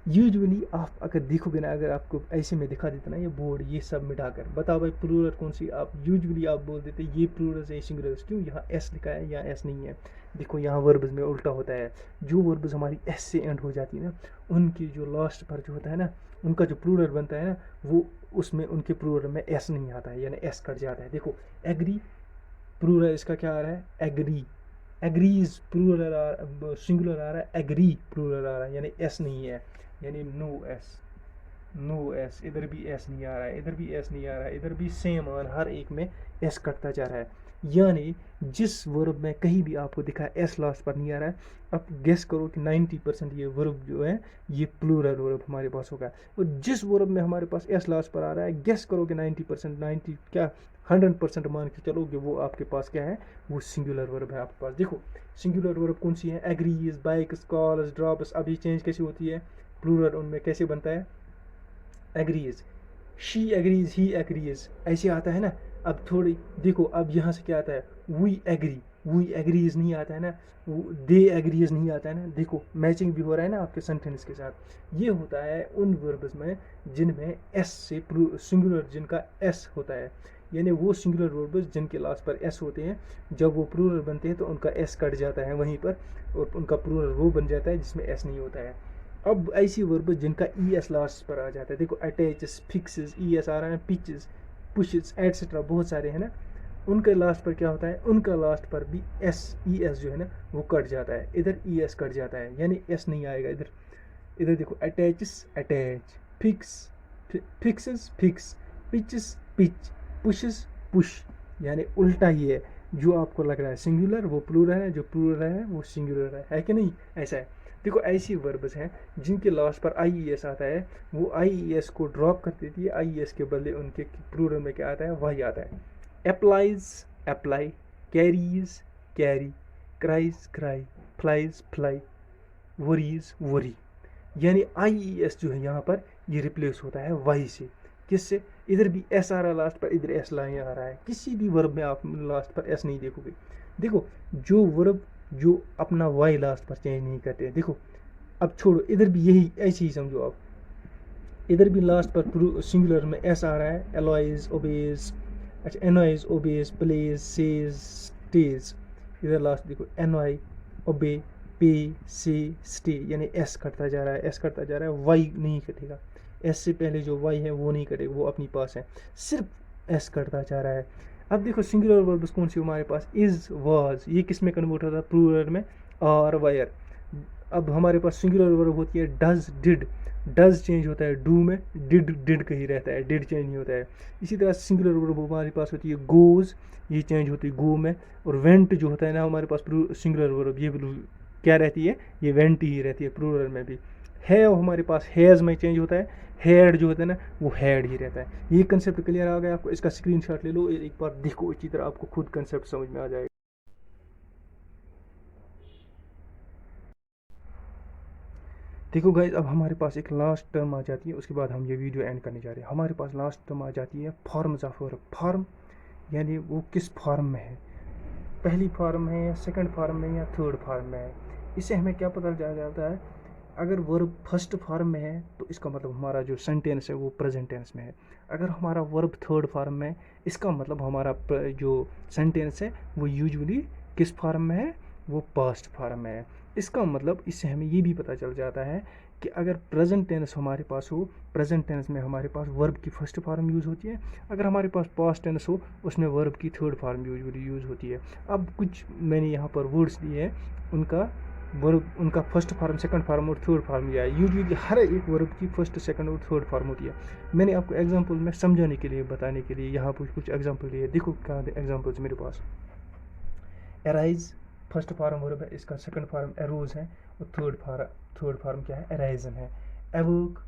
यूजुअली आप अगर देखोगे ना, अगर आपको ऐसे में दिखा देता ना ये बोर्ड, ये सब मिटाकर बताओ भाई प्लूरल कौन सी, आप यूजुअली आप बोल देते ये प्लूरल है सिंगुलर, क्यों यहाँ एस लिखा है, यहाँ एस नहीं है। देखो यहाँ वर्ब्स में उल्टा होता है, जो वर्ब्स हमारी एस से एंड हो जाती है ना उनकी जो लास्ट पर जो होता है ना उनका जो प्लूरल बनता है ना वो उसमें उनके प्लूरल में एस नहीं आता है, यानी एस कट जाता है। देखो एग्री प्लूरल इसका क्या आ रहा है, एग्री, एग्रीज प्लूरल सिंगुलर आ रहा है, एग्री प्लूरल आ रहा है, यानी एस नहीं है, यानी नो एस, नो एस। इधर भी एस नहीं आ रहा है, इधर भी एस नहीं आ रहा है, इधर भी सेम ऑन, हर एक में एस कटता जा रहा है। यानी जिस वर्ब में कहीं भी आपको दिखा एस लास्ट पर नहीं आ रहा है, अब गेस करो कि 90% ये वर्ब जो है ये प्लूरल वर्ब हमारे पास होगा। और जिस वर्ब में हमारे पास एस लास्ट पर आ रहा है, गेस करो कि 90%, 90 क्या 100% मान के चलो कि वो आपके पास क्या है, वो सिंगुलर वर्ब है आपके पास। देखो सिंगुलर वर्ब कौन सी है, एग्रीज, बाइक्स, कॉल्स, ड्रॉप्स। अब ये चेंज कैसी होती है, प्लूरल उनमें कैसे बनता है, agrees, she agrees, he agrees, ऐसे आता है ना। अब थोड़ी देखो अब यहाँ से क्या आता है, वी एग्री, वी एग्रीज नहीं आता है ना, दे एग्रीज नहीं आता है ना। देखो मैचिंग भी हो रहा है ना आपके सेंटेंस के साथ। ये होता है उन वर्ब्स में जिनमें एस से सिंगुलर, जिनका एस होता है, यानी वो सिंगुलर वर्ब्स जिनके लास्ट पर एस होते हैं, जब वो प्लूरल बनते हैं तो उनका एस कट जाता है वहीं पर और उनका प्लूरल वो बन जाता है जिसमें एस नहीं होता है। अब ऐसी वर्ब जिनका ई एस लास्ट पर आ जाता है, देखो अटैचेस, फिक्सेस, ई एस आ रहा है, पिचेस, पुशेस, एटसेट्रा, बहुत सारे हैं ना, उनके लास्ट पर क्या होता है, उनका लास्ट पर भी एस, ई एस जो है ना वो कट जाता है, इधर ई एस कट जाता है, यानी एस नहीं आएगा इधर। इधर देखो attaches, attach, fix, fixes, fix, pitches, pitch, pushes, push, यानी उल्टा ही है। जो आपको लग रहा है सिंगुलर वो प्लूरल है, जो प्लूरल है वो सिंगुलर है कि नहीं, ऐसा है। देखो ऐसी वर्ब्स हैं जिनके लास्ट पर आई ई एस आता है, वो आई ई एस को ड्रॉप कर देती है, आई ई एस के बदले उनके प्लूरल में क्या आता है, वही आता है। Applies, apply, carries, carry, cries, cry, flies, fly, worries, worry, यानी आई ई एस जो है यहाँ पर ये रिप्लेस होता है वाई से। किससे, इधर भी एस आ रहा है लास्ट पर, इधर एस लाइन आ रहा है, किसी भी वर्ब में आप लास्ट पर एस नहीं देखोगे। देखो जो वर्ब जो अपना वाई लास्ट पर चेंज नहीं करते हैं, देखो अब छोड़ो, इधर भी यही ऐसे ही समझो आप, इधर भी लास्ट पर सिंगुलर में एस आ रहा है, एलॉइज, ओबेज, अच्छा, एनॉइज, ओबेज, प्लेज, सेज, स्टेज। इधर लास्ट देखो, एनॉय, ओबे, पे, से, स्टे, यानी एस कटता जा रहा है, एस कटता जा रहा है, वाई नहीं कटेगा। एस से पहले जो वाई है वो नहीं कटेगा, वो अपनी पास है, सिर्फ एस कटता जा रहा है। अब देखो सिंगुलर वर्ब्स कौन सी हमारे पास, इज, वाज, ये किस में कन्वर्ट होता है, प्लूरल में, आर, वायर। अब हमारे पास सिंगुलर वर्ब होती है डज, डिड। डज चेंज होता है डू में, डिड कहीं रहता है, डिड चेंज नहीं होता है। इसी तरह सिंगुलर वर्ब हमारे पास होती है गोज, ये चेंज होती है गो में। और वेंट जो होता है ना हमारे पास सिंगुलर वर्ब, ये क्या रहती है, ये वेंट ही रहती है प्लूरल में भी। है हमारे पास हैज़ में चेंज होता है, हेड जो होता है ना वो हेड ही रहता है। ये कंसेप्ट क्लियर आ गया आपको, इसका स्क्रीनशॉट ले लो, एक बार देखो अच्छी तरह, आपको खुद कंसेप्ट समझ में आ जाएगा। देखो गाइज, अब हमारे पास एक लास्ट टर्म आ जाती है, उसके बाद हम ये वीडियो एंड करने जा रहे हैं। हमारे पास लास्ट टर्म आ जाती है फॉर्म्स ऑफ वर्ब। फॉर्म यानी वो किस फॉर्म में है, पहली फॉर्म है या सेकंड फॉर्म में या थर्ड फॉर्म में है। इससे हमें क्या पता चल जाता है, अगर वर्ब फर्स्ट फॉर्म में है तो इसका मतलब हमारा जो सेंटेंस है वो प्रेजेंट टेंस में है। अगर हमारा वर्ब थर्ड फॉर्म में है, इसका मतलब हमारा जो सेंटेंस है वो यूजुअली किस फॉर्म में है, वो पास्ट फॉर्म में है। इसका मतलब इससे हमें ये भी पता चल जाता है कि अगर प्रेजेंट टेंस हमारे पास हो, प्रेजेंट टेंस में हमारे पास वर्ब की फर्स्ट फॉर्म यूज़ होती है। अगर हमारे पास पास्ट टेंस हो, उसमें वर्ब की थर्ड फॉर्म यूजुअली यूज़ होती है। अब कुछ मैंने यहाँ पर वर्ड्स दिए हैं, उनका वर्ब, उनका फर्स्ट फॉर्म, सेकंड फॉर्म और थर्ड फॉर्म लिया है। यूजुअली हर एक वर्ब की फर्स्ट, सेकंड और थर्ड फॉर्म होती है। मैंने आपको एग्जांपल में समझाने के लिए, बताने के लिए यहाँ पर कुछ एग्जांपल लिए। देखो क्या एग्जांपल्स मेरे पास। एराइज फर्स्ट फॉर्म वर्ब है, इसका सेकंड फॉर्म एरोज है, और थर्ड फॉर्म क्या है, एराइजन है। एवोक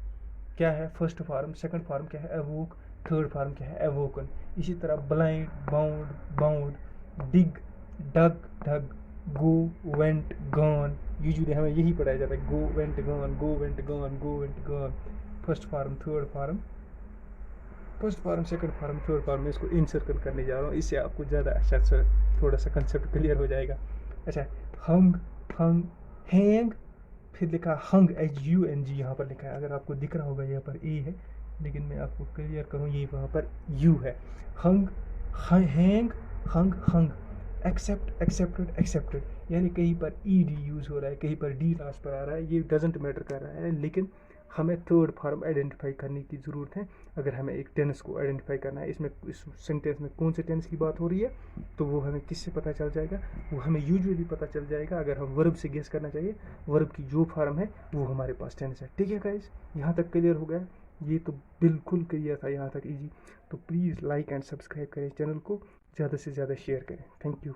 क्या है, फर्स्ट फॉर्म, सेकंड फॉर्म क्या है, एवोक, थर्ड फॉर्म क्या है, एवोकन। इसी तरह ब्लाइंड, बाउंड, बाउंड, डिग, डग, डग, गो, वेंट, गॉन। यूजुअली हमें यही पढ़ाया जाता है, go went gone, go went gone, go went gone. First form, third form, first form, second form, third form में इसको इन सर्कल करने जा रहा हूँ, इससे आपको ज़्यादा अच्छा सा थोड़ा सा कंसेप्ट क्लियर हो जाएगा। अच्छा, हंग, हंग, हैंग, फिर लिखा हंग, HUNG यहाँ पर लिखा है, अगर आपको दिख रहा होगा यहाँ पर ए है, लेकिन मैं आपको क्लियर करूँ, ये वहाँ पर यू है। हंग, हैंग, हंग, हंग। एक्सेप्ट, एक्सेप्टेड, एक्सेप्टेड, यानी कहीं पर ED यूज़ हो रहा है, कहीं पर डी लास्ट पर आ रहा है, ये डजेंट मैटर कर रहा है, लेकिन हमें थर्ड फॉर्म आइडेंटिफाई करने की ज़रूरत है। अगर हमें एक टेंस को आइडेंटिफाई करना है, इसमें इस सेंटेंस में कौन से टेंस की बात हो रही है, तो वो हमें किससे पता चल जाएगा, वो हमें यूजुअली पता चल जाएगा अगर हम वर्ब से गेस करना चाहिए, वर्ब की जो फॉर्म है वो हमारे पास टेंस है। ठीक है गाइस, यहाँ तक क्लियर हो गया, ये तो बिल्कुल क्लियर था, यहाँ तक इजी। तो प्लीज़ लाइक एंड सब्सक्राइब करें चैनल को, ज़्यादा से ज़्यादा शेयर करें। Thank you.